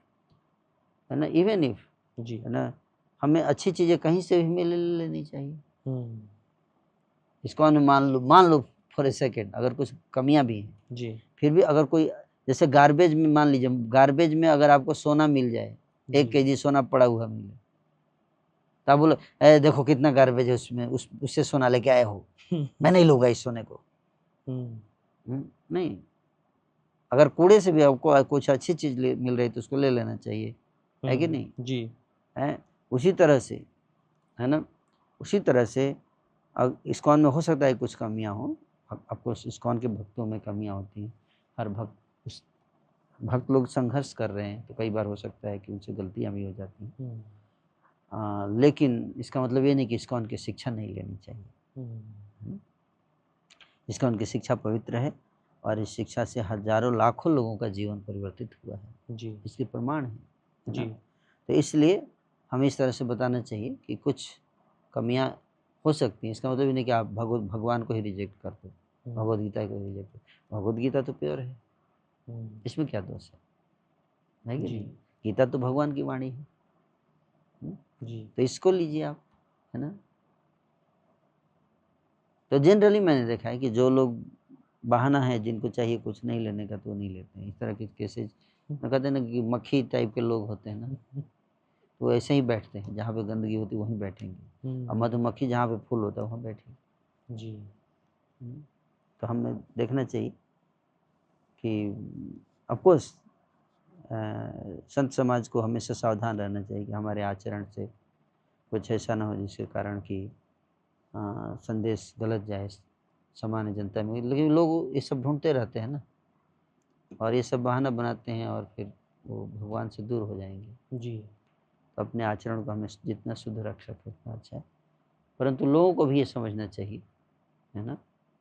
है ना, इवन इफ जी, है ना, हमें अच्छी चीज़ें कहीं से भी मिल लेनी चाहिए। इसको मान लो फॉर ए सेकेंड अगर कुछ कमियां भी हैं जी, फिर भी अगर कोई, जैसे गार्बेज में मान लीजिए, गार्बेज में अगर आपको सोना मिल जाए, 1 kg सोना पड़ा हुआ मिले, तो आप बोलो देखो कितना गार्बेज है उसमें, उससे सोना लेके आए हो, मैं नहीं लूँगा इस सोने को। नहीं, अगर कूड़े से भी आपको कुछ अच्छी चीज़ मिल रही है तो उसको ले लेना चाहिए, है कि नहीं जी, है। उसी तरह से, है ना, उसी तरह से इस्कॉन में हो सकता है कुछ कमियां हो, आपको इस्कॉन के भक्तों में कमियां होती हैं, हर भक्त लोग संघर्ष कर रहे हैं तो कई बार हो सकता है कि उनसे गलतियां भी हो जाती हैं, लेकिन इसका मतलब ये नहीं कि इस्कॉन की शिक्षा नहीं लेनी चाहिए। जिसका उनकी शिक्षा पवित्र है और इस शिक्षा से हजारों लाखों लोगों का जीवन परिवर्तित हुआ है जी इसके प्रमाण है जी ना? तो इसलिए हमें इस तरह से बताना चाहिए कि कुछ कमियां हो सकती हैं, इसका मतलब ये नहीं कि आप भगवान को ही रिजेक्ट कर दो, भगवद गीता को रिजेक्ट कर। भगवद गीता तो प्योर है, इसमें क्या दोष है कि जी नहीं? गीता तो भगवान की वाणी है। जी तो इसको लीजिए आप, है ना। तो जनरली मैंने देखा है कि जो लोग बहाना है, जिनको चाहिए कुछ नहीं लेने का, तो वो नहीं लेते हैं। इस तरह के केसेज मैं कहते हैं ना कि मक्खी टाइप के लोग होते हैं ना, तो वो ऐसे ही बैठते हैं, जहाँ पे गंदगी होती है वहीं बैठेंगे, और मधुमक्खी जहाँ पे फूल होता है वहाँ बैठेगी। जी तो हमें देखना चाहिए कि ऑफकोर्स संत समाज को हमेशा सावधान रहना चाहिए कि हमारे आचरण से कुछ ऐसा ना हो जिसके कारण कि संदेश गलत जाए सामान्य जनता में। लेकिन लोग ये सब ढूंढते रहते हैं ना, और ये सब बहाना बनाते हैं, और फिर वो भगवान से दूर हो जाएंगे। जी तो अपने आचरण को हमें जितना शुद्ध रख सके उतना अच्छा है, परंतु लोगों को भी ये समझना चाहिए, है ना,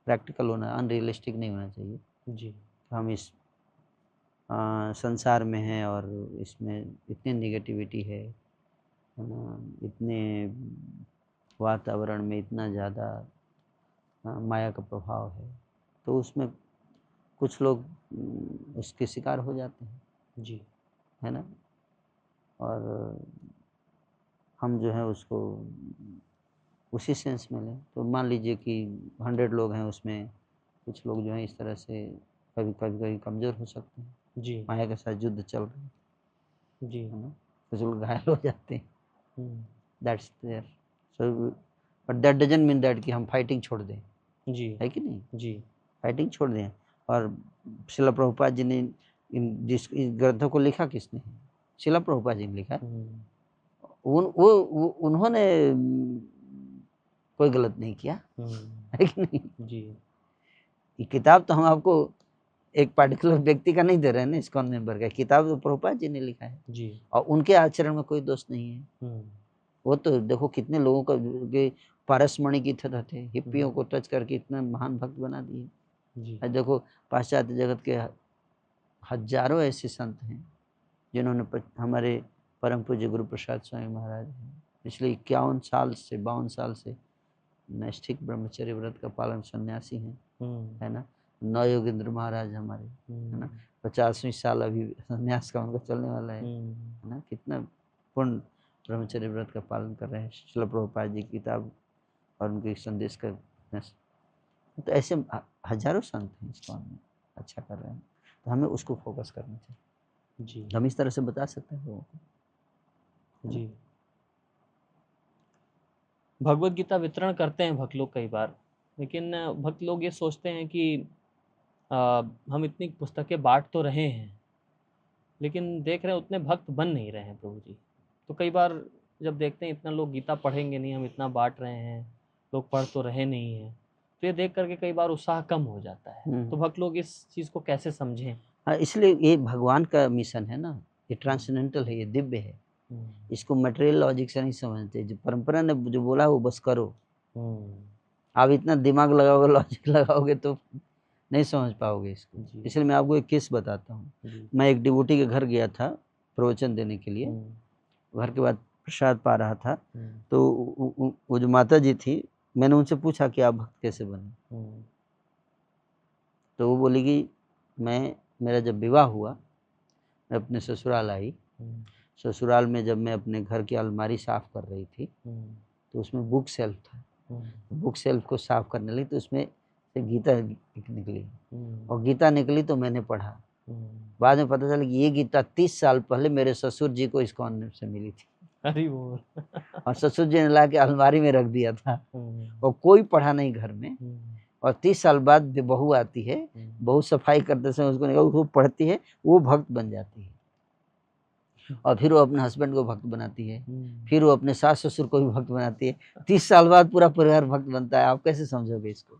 प्रैक्टिकल होना, अनरियलिस्टिक नहीं होना चाहिए। जी हम इस संसार में हैं और इसमें इतनी निगेटिविटी है ना, इतने वातावरण में इतना ज़्यादा माया का प्रभाव है, तो उसमें कुछ लोग उसके शिकार हो जाते हैं, जी है ना। और हम जो है उसको उसी सेंस में लें, तो मान लीजिए कि 100 लोग हैं, उसमें कुछ लोग जो हैं इस तरह से कभी कमज़ोर हो सकते हैं, जी माया के साथ युद्ध चल रहा है, जी है ना, कुछ लोग घायल हो जाते हैं, hmm, that's there. So but that doesn't mean that कि हम फाइटिंग छोड़ दें, जी है कि नहीं, जी फाइटिंग छोड़ दें। और शिला प्रभुपाद जी ने इन ग्रंथों को लिखा किसने? शिला प्रभुपाद जी ने लिखा है। उन्होंने कोई गलत नहीं किया, है कि नहीं। जी ये किताब तो हम आपको एक पार्टिकुलर व्यक्ति का नहीं दे रहे हैं ना, इस्कॉन मेंबर का, किताब तो प्रभुपाद जी ने लिखा है, जी और उनके आचरण में कोई दोष नहीं है। वो तो देखो कितने लोगों का पारसमणि की तरह थे, हिप्पियों को टच करके इतना महान भक्त बना दिए। जी देखो पाश्चात्य जगत के हजारों ऐसे संत हैं जिन्होंने हमारे परम पूज्य गुरु प्रसाद स्वामी महाराज हैं, पिछले 51 साल से 52 साल से नैष्ठिक ब्रह्मचर्य व्रत का पालन, सन्यासी हैं, है ना। नव योगेंद्र महाराज हमारे, है ना, 50वीं साल अभी सन्यास का उनका चलने वाला है ना। कितना पूर्ण ब्रह्मचर्य व्रत का पालन कर रहे हैं, शिला प्रभुपाद जी की किताब और उनके संदेश का। तो ऐसे हजारों संत हैं इसको हम अच्छा कर रहे हैं, तो हमें उसको फोकस करना चाहिए। जी हम इस तरह से बता सकते हैं लोगों को। जी भगवत गीता वितरण करते हैं भक्त लोग कई बार, लेकिन भक्त लोग ये सोचते हैं कि हम इतनी पुस्तकें बांट तो रहे हैं, लेकिन देख रहे हैं उतने भक्त बन नहीं रहे हैं प्रभु जी। तो कई बार जब देखते हैं इतना लोग गीता पढ़ेंगे नहीं, हम इतना बांट रहे हैं, लोग पढ़ तो रहे नहीं हैं, तो ये देख करके कई बार उत्साह कम हो जाता है। तो भक्त लोग इस चीज़ को कैसे समझें? हाँ, इसलिए ये भगवान का मिशन है ना, ये ट्रांसेंडेंटल है, ये दिव्य है। इसको मटेरियल लॉजिक से नहीं समझते, जो परंपरा ने जो बोला वो बस करो। आप इतना दिमाग लगाओगे, लॉजिक लगाओगे तो नहीं समझ पाओगे इसको। इसलिए मैं आपको एक केस बताता हूँ। मैं एक डिवोटी के घर गया था प्रवचन देने के लिए, घर के बाद प्रसाद पा रहा था, तो वो जो माता जी थी, मैंने उनसे पूछा कि आप भक्त कैसे बने। तो वो बोली कि मेरा जब विवाह हुआ, मैं अपने ससुराल आई, ससुराल में जब मैं अपने घर की अलमारी साफ कर रही थी, तो उसमें बुक सेल्फ था, बुक सेल्फ को साफ करने लगी, तो उसमें से गीता निकली, और गीता निकली तो मैंने पढ़ा। बाद में पता चला कि ये गीता 30 साल पहले मेरे ससुर जी को इस्कॉन से मिली थी। अरे वो और ससुर जी ने ला के अलमारी में रख दिया था, और कोई पढ़ा नहीं घर में। और 30 साल बाद जो बहू आती है, बहू सफाई करते समय उसको निकाल, वो पढ़ती है, वो भक्त बन जाती है, और फिर वो अपने हस्बैंड को भक्त बनाती है, फिर वो अपने सास ससुर को भी भक्त बनाती है। 30 साल बाद पूरा परिवार भक्त बनता है। आप कैसे समझोगे इसको?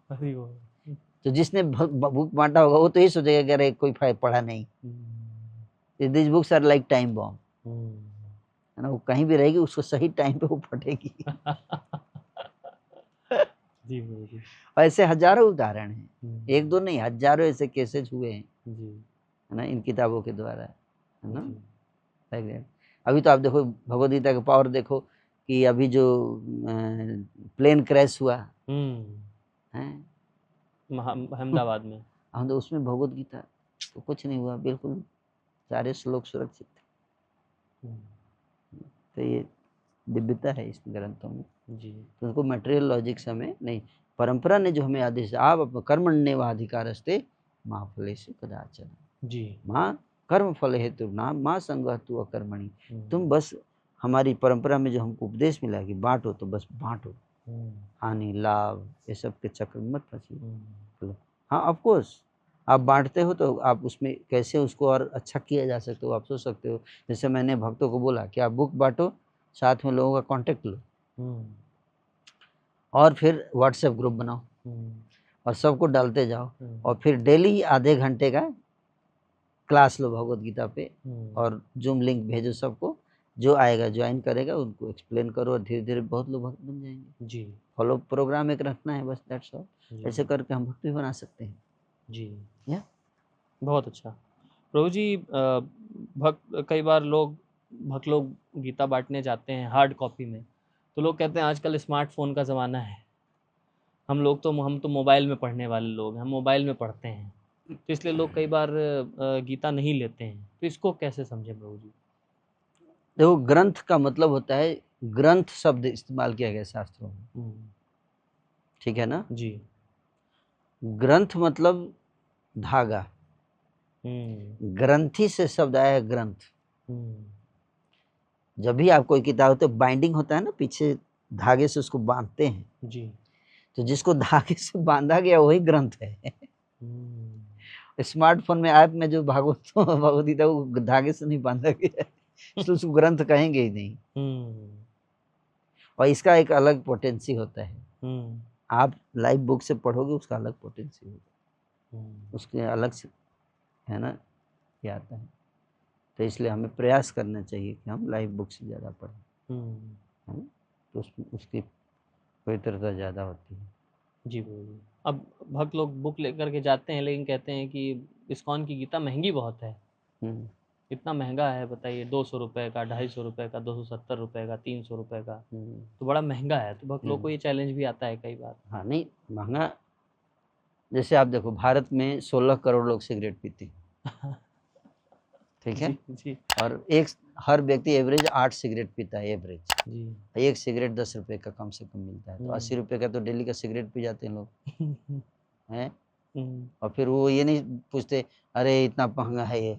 तो जिसने बुक बांटा होगा वो तो ये सोचेगा कि अरे कोई पढ़ा नहीं। This books are like time bomb, है ना, वो कहीं भी रहेगी, उसको सही टाइम पे वो फटेगी। जी जी। ऐसे हजारों उदाहरण हैं, एक दो नहीं, हजारों ऐसे केसेस हुए हैं जी, है ना, इन किताबों के द्वारा, है ना। अभी तो आप देखो भगवद गीता का पावर देखो कि अभी जो प्लेन क्रैश हुआ है अहमदाबाद में, हम तो उसमें भगवद गीता तो कुछ नहीं हुआ, बिल्कुल सारे श्लोक सुरक्षित थे। तो ये दिव्यता है इस ग्रंथों में जी। तो उनको मटेरियल लॉजिक हमें नहीं, परंपरा ने जो हमें आदेश, आप कर्मण्येवाधिकारस्ते मां फलेषु कदाचन, जी, मां कर्म फल हेतु नाम मां संगः तु अकर्मणि। तुम बस हमारी परंपरा में जो हमको उपदेश मिला कि बांटो तो बस बांटो, हानि लाभ ये सब के चक्कर में मत फंसिए। हाँ ऑफ कोर्स आप बांटते हो तो आप उसमें कैसे उसको और अच्छा किया जा सकते हो आप सोच सकते हो। जैसे मैंने भक्तों को बोला कि आप बुक बांटो, साथ में लोगों का कांटेक्ट लो और फिर व्हाट्सएप ग्रुप बनाओ और सबको डालते जाओ और फिर डेली आधे घंटे का क्लास लो भगवत गीता पे और जूम लिंक भेजो सबको, जो आएगा ज्वाइन करेगा उनको एक्सप्लेन करो और धीरे धीरे बहुत लोग भक्त बन जाएंगे। जी, फॉलो प्रोग्राम एक रखना है बस, दैट्स ऑल। ऐसे करके हम भक्त भी बना सकते हैं। जी, या बहुत अच्छा। प्रभु जी, भक्त कई बार भक्त लोग गीता बांटने जाते हैं हार्ड कॉपी में, तो लोग कहते हैं आजकल स्मार्टफोन का ज़माना है, हम तो मोबाइल में पढ़ने वाले लोग हैं, हम मोबाइल में पढ़ते हैं, तो इसलिए लोग कई बार गीता नहीं लेते हैं, तो इसको कैसे समझें प्रभु जी? देखो ग्रंथ का मतलब होता है, ग्रंथ शब्द इस्तेमाल किया गया शास्त्रों में, ठीक है ना जी। ग्रंथ मतलब धागा, ग्रंथि से शब्द आया है ग्रंथ। जब भी आप कोई किताब तो बाइंडिंग होता है ना, पीछे धागे से उसको बांधते हैं जी। तो जिसको धागे से बांधा गया वही ग्रंथ है। स्मार्टफोन में ऐप में जो भगवत गीता वो धागे से नहीं बांधा गया है, इसलिए उसको ग्रंथ कहेंगे ही नहीं। और इसका एक अलग पोटेंसी होता है, आप लाइव बुक से पढ़ोगे उसका अलग पोटेंसी होगा, उसके अलग से है ना ये आता है। तो इसलिए हमें प्रयास करना चाहिए कि हम लाइव बुक से ज़्यादा पढ़ें, है ना, तो उसकी पवित्रता ज़्यादा होती है। जी बोलिए। अब भक्त लोग बुक लेकर के जाते हैं लेकिन कहते हैं कि इस्कॉन की गीता महंगी बहुत है, इतना महंगा है, बताइए 200 रुपये का, 250 रुपये का, 270 रुपये का, 300 रुपये का, तो बड़ा महंगा है। तो भक्त लोग को ये चैलेंज भी आता है कई बार। हाँ नहीं महंगा, जैसे आप देखो भारत में 16 करोड़ लोग सिगरेट पीते हैं, ठीक है जी। और हर व्यक्ति एवरेज 8 सिगरेट पीता है एवरेज जी। एक सिगरेट 10 रुपए का कम से कम मिलता है, तो 80 रुपए का तो डेली का सिगरेट पी जाते हैं लोग हैं। और फिर वो ये नहीं पूछते अरे इतना महंगा है ये,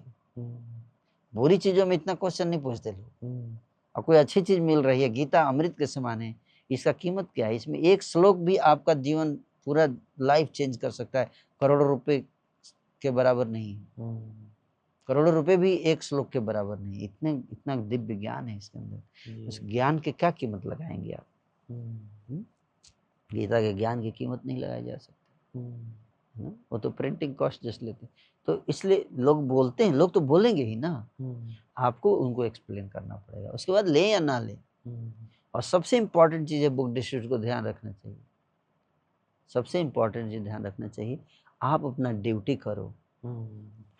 बुरी चीजों में इतना क्वेश्चन नहीं पूछते लोग। और कोई अच्छी चीज मिल रही है, गीता अमृत के समान है, इसका कीमत क्या है, इसमें एक श्लोक भी आपका जीवन पूरा लाइफ चेंज कर सकता है, करोड़ों रुपए के बराबर नहीं है, करोड़ों रुपए भी एक श्लोक के बराबर नहीं, इतना दिव्य ज्ञान है इसके अंदर। उस ज्ञान के क्या कीमत लगाएंगे आप? गीता के ज्ञान की कीमत नहीं लगाई जा सकती, है ना, वो तो प्रिंटिंग कॉस्ट जस्ट लेते हैं। तो इसलिए लोग बोलते हैं, लोग तो बोलेंगे ही ना, आपको उनको एक्सप्लेन करना पड़ेगा, उसके बाद ले या ना ले। और सबसे इम्पोर्टेंट चीज़ है बुक डिस्ट्रीब्यूटर को ध्यान रखना चाहिए, सबसे इम्पोर्टेंट चीज़ ध्यान रखना चाहिए, आप अपना ड्यूटी करो,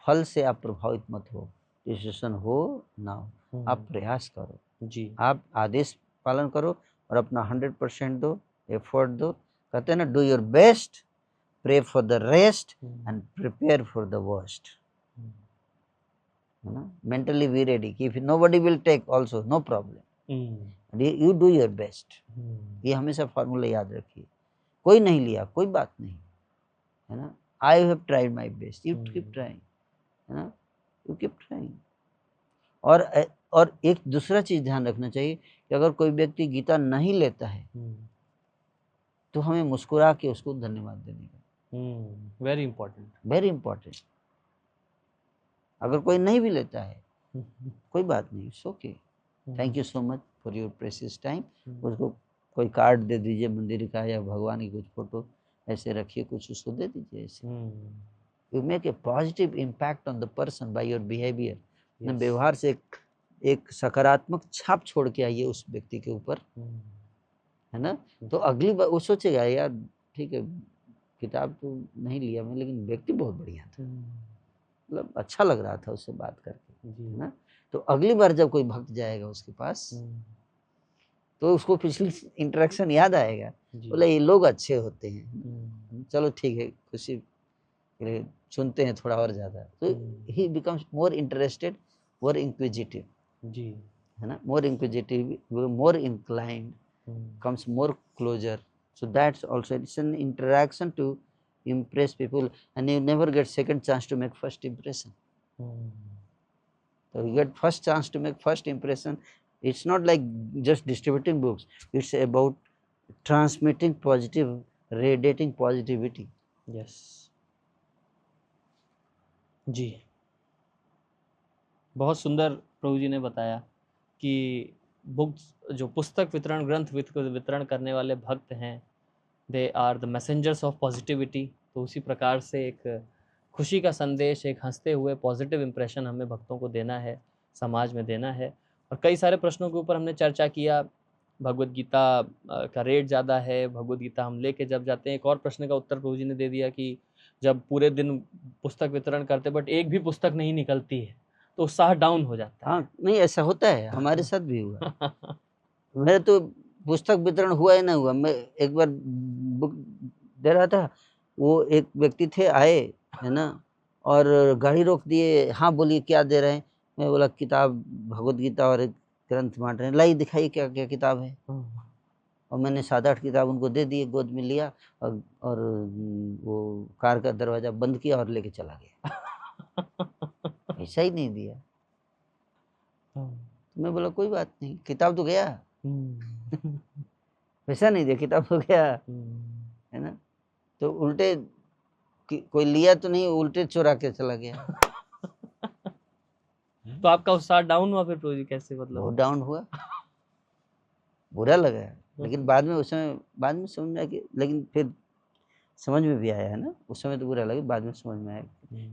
फल से आप प्रभावित मत हो, डिस्ट्रीब्यूशन हो ना हो, आप प्रयास करो जी, आप आदेश पालन करो और अपना 100% दो, एफर्ट दो। कहते हैं ना, do your best, pray for the rest and prepare for the worst, है ना, मेंटली बी रेडी कि if nobody will take also no problem, you do your best. ये हमेशा फार्मूला याद रखिए, कोई नहीं लिया कोई बात नहीं, है ना, I have tried my best, you keep trying, है ना, यू कीप ट्राइंग। और एक दूसरा चीज ध्यान रखना चाहिए कि अगर कोई व्यक्ति गीता नहीं लेता है तो हमें मुस्कुरा के उसको धन्यवाद देने का, वेरी इंपॉर्टेंट, वेरी इंपॉर्टेंट। अगर कोई नहीं भी लेता है कोई बात नहीं, it's okay, thank you so much for your precious time, उसको कोई कार्ड दे दीजिए मंदिर का या भगवान की कुछ फोटो ऐसे रखिए, कुछ उसको दे दीजिए ऐसे। You make a positive impact on the person by your behaviour, अपने व्यवहार से एक सकारात्मक छाप छोड़ के आइए उस व्यक्ति के ऊपर, है ना, तो अगली बार वो सोचेगा यार ठीक है किताब तो नहीं लिया मैं, लेकिन व्यक्ति बहुत बढ़िया था, मतलब अच्छा लग रहा था उससे बात करके, है ना। तो अगली बार जब कोई भक्त जाएगा उसके पास तो उसको पिछली इंटरेक्शन याद आएगा, बोले ये लोग अच्छे होते हैं, चलो ठीक है, खुशी के लिए सुनते हैं थोड़ा और ज़्यादा। तो he becomes more interested, more inquisitive, जी है ना, more inquisitive, more inclined, comes more closer. So that's also, it's an interaction to impress people, and you never get second chance to make first impression. So you get first chance to make first impression. It's not like just distributing books, it's about transmitting positive, radiating positivity. Yes. जी, बहुत सुंदर प्रभु जी ने बताया कि books जो पुस्तक वितरण, ग्रंथ वितरण करने वाले भक्त हैं, they are the messengers of positivity. तो उसी प्रकार से एक खुशी का संदेश, एक हंसते हुए पॉजिटिव इम्प्रेशन हमें भक्तों को देना है, समाज में देना है। और कई सारे प्रश्नों के ऊपर हमने चर्चा किया। भगवद गीता का रेट ज़्यादा है, भगवद गीता हम लेके जब जाते हैं, एक और प्रश्न का उत्तर प्रभु जी ने दे दिया कि जब पूरे दिन पुस्तक वितरण करते बट एक भी पुस्तक नहीं निकलती है तो उत्साह डाउन हो जाता है। हाँ, नहीं ऐसा होता है, हमारे साथ भी हुआ। मेरे तो पुस्तक वितरण हुआ ही ना हुआ। मैं एक बार बुक दे रहा था, वो एक व्यक्ति थे आए, है ना, और गाड़ी रोक दिए, हाँ बोलिए क्या दे रहे हैं। मैं बोला किताब भगवद गीता और एक ग्रंथ बांट रहे हैं, लाई दिखाइए क्या क्या किताब है। और मैंने 7-8 किताब उनको दे दिए, गोद में लिया और वो कार का दरवाजा बंद किया और लेके चला गया। ऐसा ही नहीं दिया। मैं बोला कोई बात नहीं, किताब तो गया। वैसा नहीं दिया, किताब तो गया, है ना। तो उल्टे कोई लिया तो नहीं, उल्टे चुरा के चला गया। तो आपका उत्साह डाउन हुआ फिर प्रभु जी, कैसे मतलब? बहुत डाउन हुआ, बुरा लगा, लेकिन बाद में समझ में आया कि, लेकिन फिर समझ में भी आया, है ना। उस समय तो बुरा लगा, बाद में समझ में आया।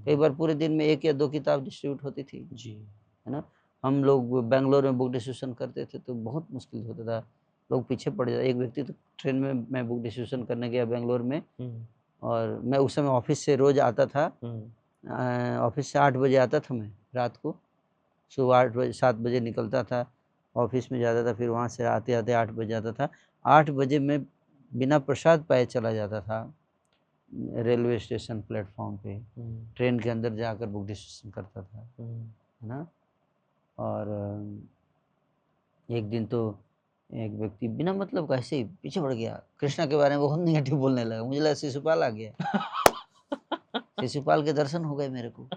कई बार पूरे दिन में 1 या 2 किताब डिस्ट्रीब्यूट होती थी, जी, है ना। हम लोग बेंगलोर में बुक डिस्ट्रीब्यूशन करते थे तो बहुत मुश्किल होता था, लोग पीछे पड़ जाते। एक व्यक्ति तो ट्रेन में, मैं बुक डिस्ट्रीब्यूशन करने गया बेंगलोर में, और मैं उस समय ऑफिस से रोज आता था, ऑफिस से 8 बजे आता था मैं रात को, सुबह 8 बजे 7 बजे निकलता था, ऑफिस में जाता था, फिर वहाँ से आते आते 8 बजे आता था। 8 बजे मैं बिना प्रसाद पाए चला जाता था रेलवे स्टेशन प्लेटफॉर्म पे, ट्रेन के अंदर जाकर बुक डिस्ट्रीब्यूशन करता था, है ना। और एक दिन तो एक व्यक्ति बिना मतलब का ऐसे ही पीछे पड़ गया, कृष्णा के बारे में बहुत निगेटिव बोलने लगा। मुझे लगा शिशुपाल आ गया। शिशुपाल के दर्शन हो गए मेरे को,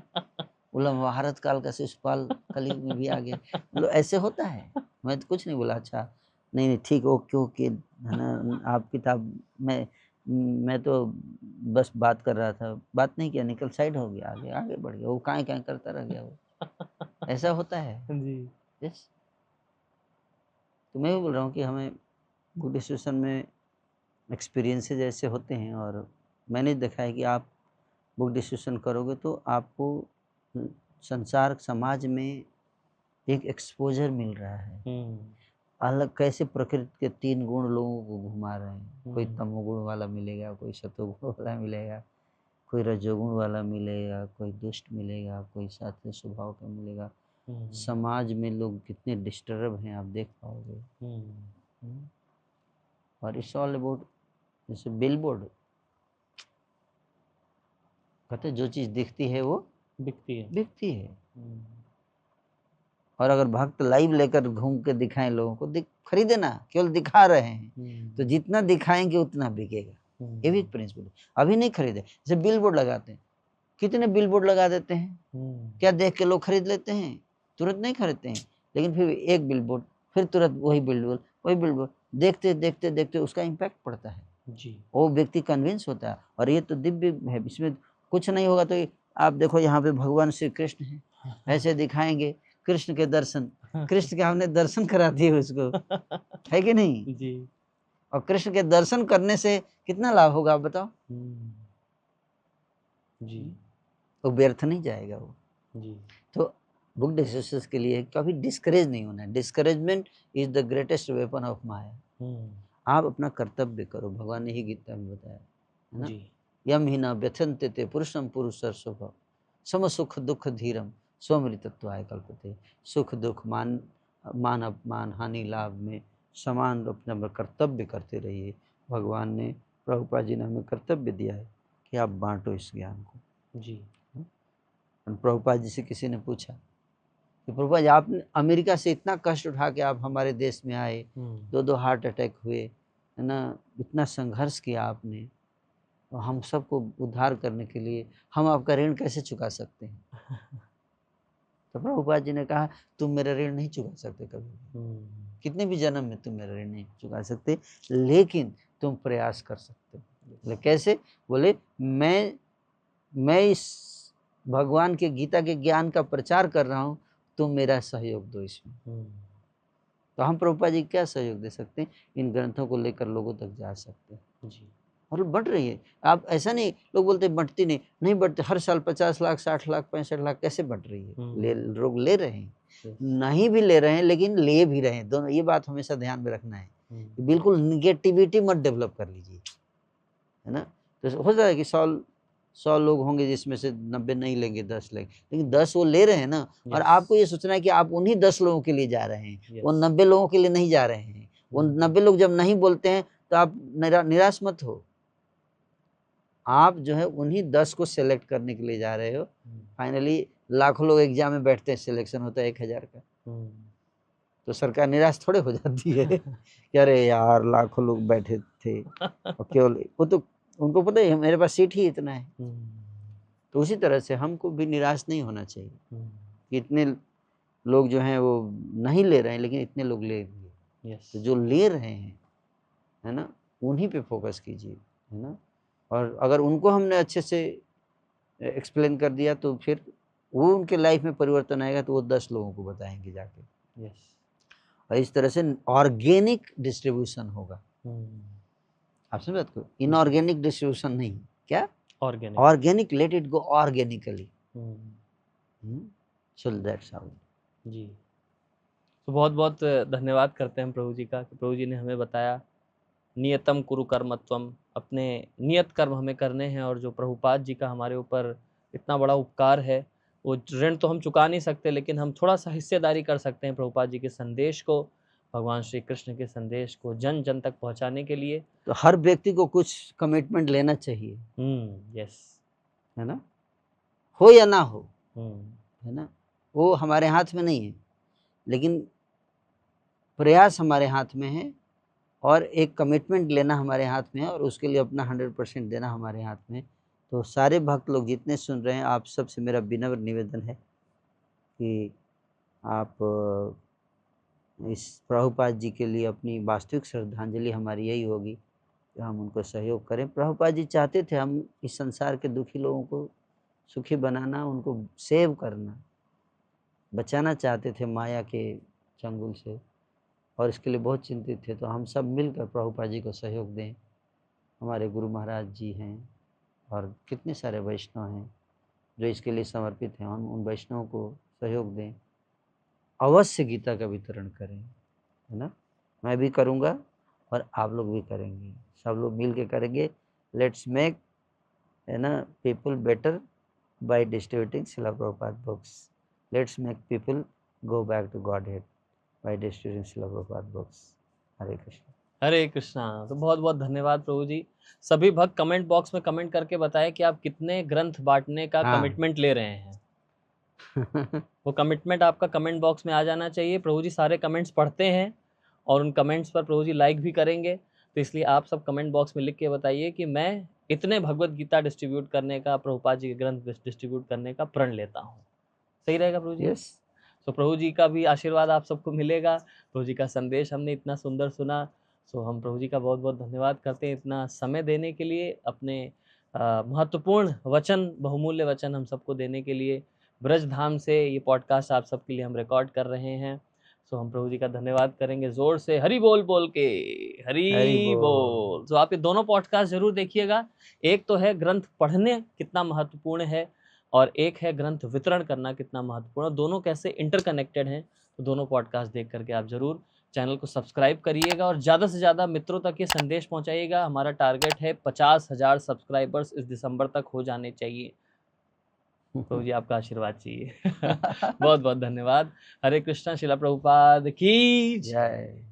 बोला महाभारत काल का शिशुपाल कलयुग में भी आ गया। मतलब ऐसे होता है। मैं तो कुछ नहीं बोला, अच्छा नहीं ठीक, ओके ओके, है ना, आप किताब, मैं तो बस बात कर रहा था, बात नहीं किया, निकल साइड हो गया, आगे बढ़ गया, वो काएं करता रह गया वो। ऐसा होता है जी। यस, तो मैं भी बोल रहा हूँ कि हमें बुक डिस्ट्रीब्यूशन में एक्सपीरियंसेस ऐसे होते हैं, और मैंने देखा है कि आप बुक डिस्ट्रीब्यूशन करोगे तो आपको संसार समाज में एक एक्सपोजर मिल रहा है। अलग कैसे प्रकृति के 3 गुण लोगों को घुमा रहे हैं, कोई तमोगुण वाला मिलेगा, कोई सतोगुण वाला मिलेगा, कोई रजोगुण वाला मिलेगा, कोई दुष्ट मिलेगा, कोई सात्विक स्वभाव का मिलेगा। समाज में लोग कितने डिस्टर्ब हैं आप देख पाओगे। और इट्स ऑल अबाउट, जैसे बिलबोर्ड कहते जो चीज दिखती है वो बिकती है। और अगर भक्त लाइव लेकर घूम के दिखाएं लोगों को, खरीदे ना, केवल दिखा रहे हैं, तो जितना दिखाएंगे उतना बिकेगा। ये भी एक प्रिंसिपल है। अभी नहीं खरीदे, जैसे बिलबोर्ड लगाते हैं, कितने बिलबोर्ड लगा देते हैं, क्या देख के लोग खरीद लेते हैं? तुरंत नहीं खरीदते हैं, लेकिन फिर एक बिलबोर्ड, फिर तुरंत वही बिलबोर्ड, देखते देखते देखते उसका इम्पैक्ट पड़ता है जी। वो व्यक्ति कन्विंस होता है, और ये तो दिव्य है, इसमें कुछ नहीं होगा। तो आप देखो यहाँ पे भगवान श्री कृष्ण है, ऐसे दिखाएंगे कृष्ण के दर्शन, कृष्ण के हमने दर्शन करा दिए उसको, है कि नहीं जी। और कृष्ण के दर्शन करने से कितना लाभ होगा आप बताओ जी। वो व्यर्थ नहीं जाएगा वो जी। तो बुक डिस्ट्रीब्यूशन के लिए कभी डिस्करेज नहीं होना है। Discouragement is the greatest weapon of Maya. आप अपना कर्तव्य करो, भगवान ने ही गीता में बताया, है ना। जी। यम ही न व्यथन्ते ते पुरुषम पुरुषर शुभ सम सुख दुख धीरम स्वमृतत्वाय कल्पते। सुख दुख मान अपमान हानि लाभ में समान अपना कर्तव्य करते रहिए। भगवान ने, प्रभुपाद जी ने हमें कर्तव्य दिया है कि आप बांटो इस ज्ञान को। जी। प्रभुपाद जी से किसी ने पूछा कि प्रभुपाद जी, आपने अमेरिका से इतना कष्ट उठा के आप हमारे देश में आए, 2 हार्ट अटैक हुए, है ना, इतना संघर्ष किया आपने, तो हम सबको उद्धार करने के लिए हम आपका ऋण कैसे चुका सकते हैं? तो प्रभुपाद जी ने कहा, तुम मेरा ऋण नहीं चुका सकते कभी, कितने भी जन्म में तुम मेरा ऋण नहीं चुका सकते, लेकिन तुम प्रयास कर सकते हो। बोले कैसे? बोले मैं इस भगवान के गीता के ज्ञान का प्रचार कर रहा हूँ, तुम मेरा सहयोग दो इसमें। तो हम प्रभुपाद जी क्या सहयोग दे सकते हैं? इन ग्रंथों को लेकर लोगों तक जा सकते हैं जी। और बढ़ रही है। आप ऐसा नहीं, लोग बोलते बढ़ती नहीं बढ़ती, हर साल 50 लाख 60 लाख 65 लाख कैसे बढ़ रही है? लोग ले रहे हैं, नहीं भी ले रहे हैं लेकिन ले भी रहे हैं, दोनों। ये बात हमेशा ध्यान में रखना है, बिल्कुल निगेटिविटी मत डेवलप कर लीजिए, है ना। तो हो जाएगा कि 100 लोग होंगे जिसमें से 90 नहीं लेंगे, 10 लेंगे, लेकिन 10 वो ले रहे हैं ना। और आपको ये सोचना है कि आप उन्हीं 10 लोगों के लिए जा रहे हैं, वो 90 लोगों के लिए नहीं जा रहे हैं। वो 90 लोग जब नहीं बोलते हैं तो आप निराश मत हो, आप जो है उन्हीं 10 को सेलेक्ट करने के लिए जा रहे हो। फाइनली लाखों लोग एग्जाम में बैठते हैं, सिलेक्शन होता है 1000 का, तो सरकार निराश थोड़े हो जाती है कि अरे यार लाखों लोग बैठे थे और केवल वो, तो उनको पता है मेरे पास सीट ही इतना है। तो उसी तरह से हमको भी निराश नहीं होना चाहिए कि इतने लोग जो हैं वो नहीं ले रहे हैं, लेकिन इतने लोग लेंगे। तो जो ले रहे हैं, है ना, उन्हीं पे फोकस कीजिए, है ना। और अगर उनको हमने अच्छे से एक्सप्लेन कर दिया तो फिर वो उनके लाइफ में परिवर्तन आएगा, तो वो 10 लोगों को बताएंगे जाके। और इस तरह से ऑर्गेनिक डिस्ट्रीब्यूशन होगा। आप समझ बात को? इनऑर्गेनिक डिस्ट्रीब्यूशन नहीं, क्या organic, let it go organically. So that's how जी। तो बहुत बहुत धन्यवाद करते हैं प्रभु जी का कि प्रभु जी ने हमें बताया नियतम कुरु कर्मत्वम, अपने नियत कर्म हमें करने हैं। और जो प्रभुपाद जी का हमारे ऊपर इतना बड़ा उपकार है, वो ऋण तो हम चुका नहीं सकते, लेकिन हम थोड़ा सा हिस्सेदारी कर सकते हैं प्रभुपाद जी के संदेश को, भगवान श्री कृष्ण के संदेश को जन जन तक पहुंचाने के लिए। तो हर व्यक्ति को कुछ कमिटमेंट लेना चाहिए। यस, है ना, हो या ना हो, है ना, वो हमारे हाथ में नहीं है, लेकिन प्रयास हमारे हाथ में है, और एक कमिटमेंट लेना हमारे हाथ में है, और उसके लिए अपना 100% देना हमारे हाथ में। तो सारे भक्त लोग जितने सुन रहे हैं, आप सबसे मेरा विनम्र निवेदन है कि आप इस प्रभुपाद जी के लिए अपनी वास्तविक श्रद्धांजलि हमारी यही होगी कि हम उनको सहयोग करें। प्रभुपाद जी चाहते थे हम इस संसार के दुखी लोगों को सुखी बनाना, उनको सेव करना, बचाना चाहते थे माया के चंगुल से, और इसके लिए बहुत चिंतित थे। तो हम सब मिलकर प्रभुपाद जी को सहयोग दें। हमारे गुरु महाराज जी हैं और कितने सारे वैष्णव हैं जो इसके लिए समर्पित हैं, हम उन वैष्णवों को सहयोग दें। अवश्य गीता का वितरण करें, है ना, मैं भी करूँगा और आप लोग भी करेंगे, सब लोग मिल के करेंगे। लेट्स मेक, है ना, people better by distributing Srila Prabhupada books. Let's make people go back to Godhead by distributing Srila Prabhupada books. Hare Krishna. Hare Krishna. तो बहुत बहुत धन्यवाद प्रभु जी। सभी भक्त कमेंट बॉक्स में कमेंट करके बताएं कि आप कितने ग्रंथ बांटने का कमिटमेंट ले रहे हैं। वो कमिटमेंट आपका कमेंट बॉक्स में आ जाना चाहिए। प्रभु जी सारे कमेंट्स पढ़ते हैं और उन कमेंट्स पर प्रभु जी लाइक भी करेंगे, तो इसलिए आप सब कमेंट बॉक्स में लिख के बताइए कि मैं इतने भगवत गीता डिस्ट्रीब्यूट करने का, प्रभुपाद जी के ग्रंथ डिस्ट्रीब्यूट करने का प्रण लेता हूँ। सही रहेगा प्रभु जी? यस। तो प्रभु जी का भी आशीर्वाद आप सबको मिलेगा। प्रभु जी का संदेश हमने इतना सुंदर सुना, सो हम प्रभु जी का बहुत बहुत धन्यवाद करते हैं इतना समय देने के लिए, अपने महत्वपूर्ण वचन, बहुमूल्य वचन हम सबको देने के लिए। ब्रज धाम से ये पॉडकास्ट आप सबके लिए हम रिकॉर्ड कर रहे हैं, सो हम प्रभु जी का धन्यवाद करेंगे जोर से हरि बोल बोल के। हरि बोल। तो आप ये दोनों पॉडकास्ट जरूर देखिएगा। एक तो है ग्रंथ पढ़ने कितना महत्वपूर्ण है, और एक है ग्रंथ वितरण करना कितना महत्वपूर्ण है। दोनों कैसे इंटरकनेक्टेड हैं, तो दोनों पॉडकास्ट देख करके आप जरूर चैनल को सब्सक्राइब करिएगा और ज़्यादा से ज़्यादा मित्रों तक ये संदेश पहुंचाइएगा। हमारा टारगेट है 50,000 सब्सक्राइबर्स इस दिसंबर तक हो जाने चाहिए। प्रभु जी आपका आशीर्वाद चाहिए। बहुत बहुत धन्यवाद। हरे कृष्णा। शिला प्रभुपाद की जय।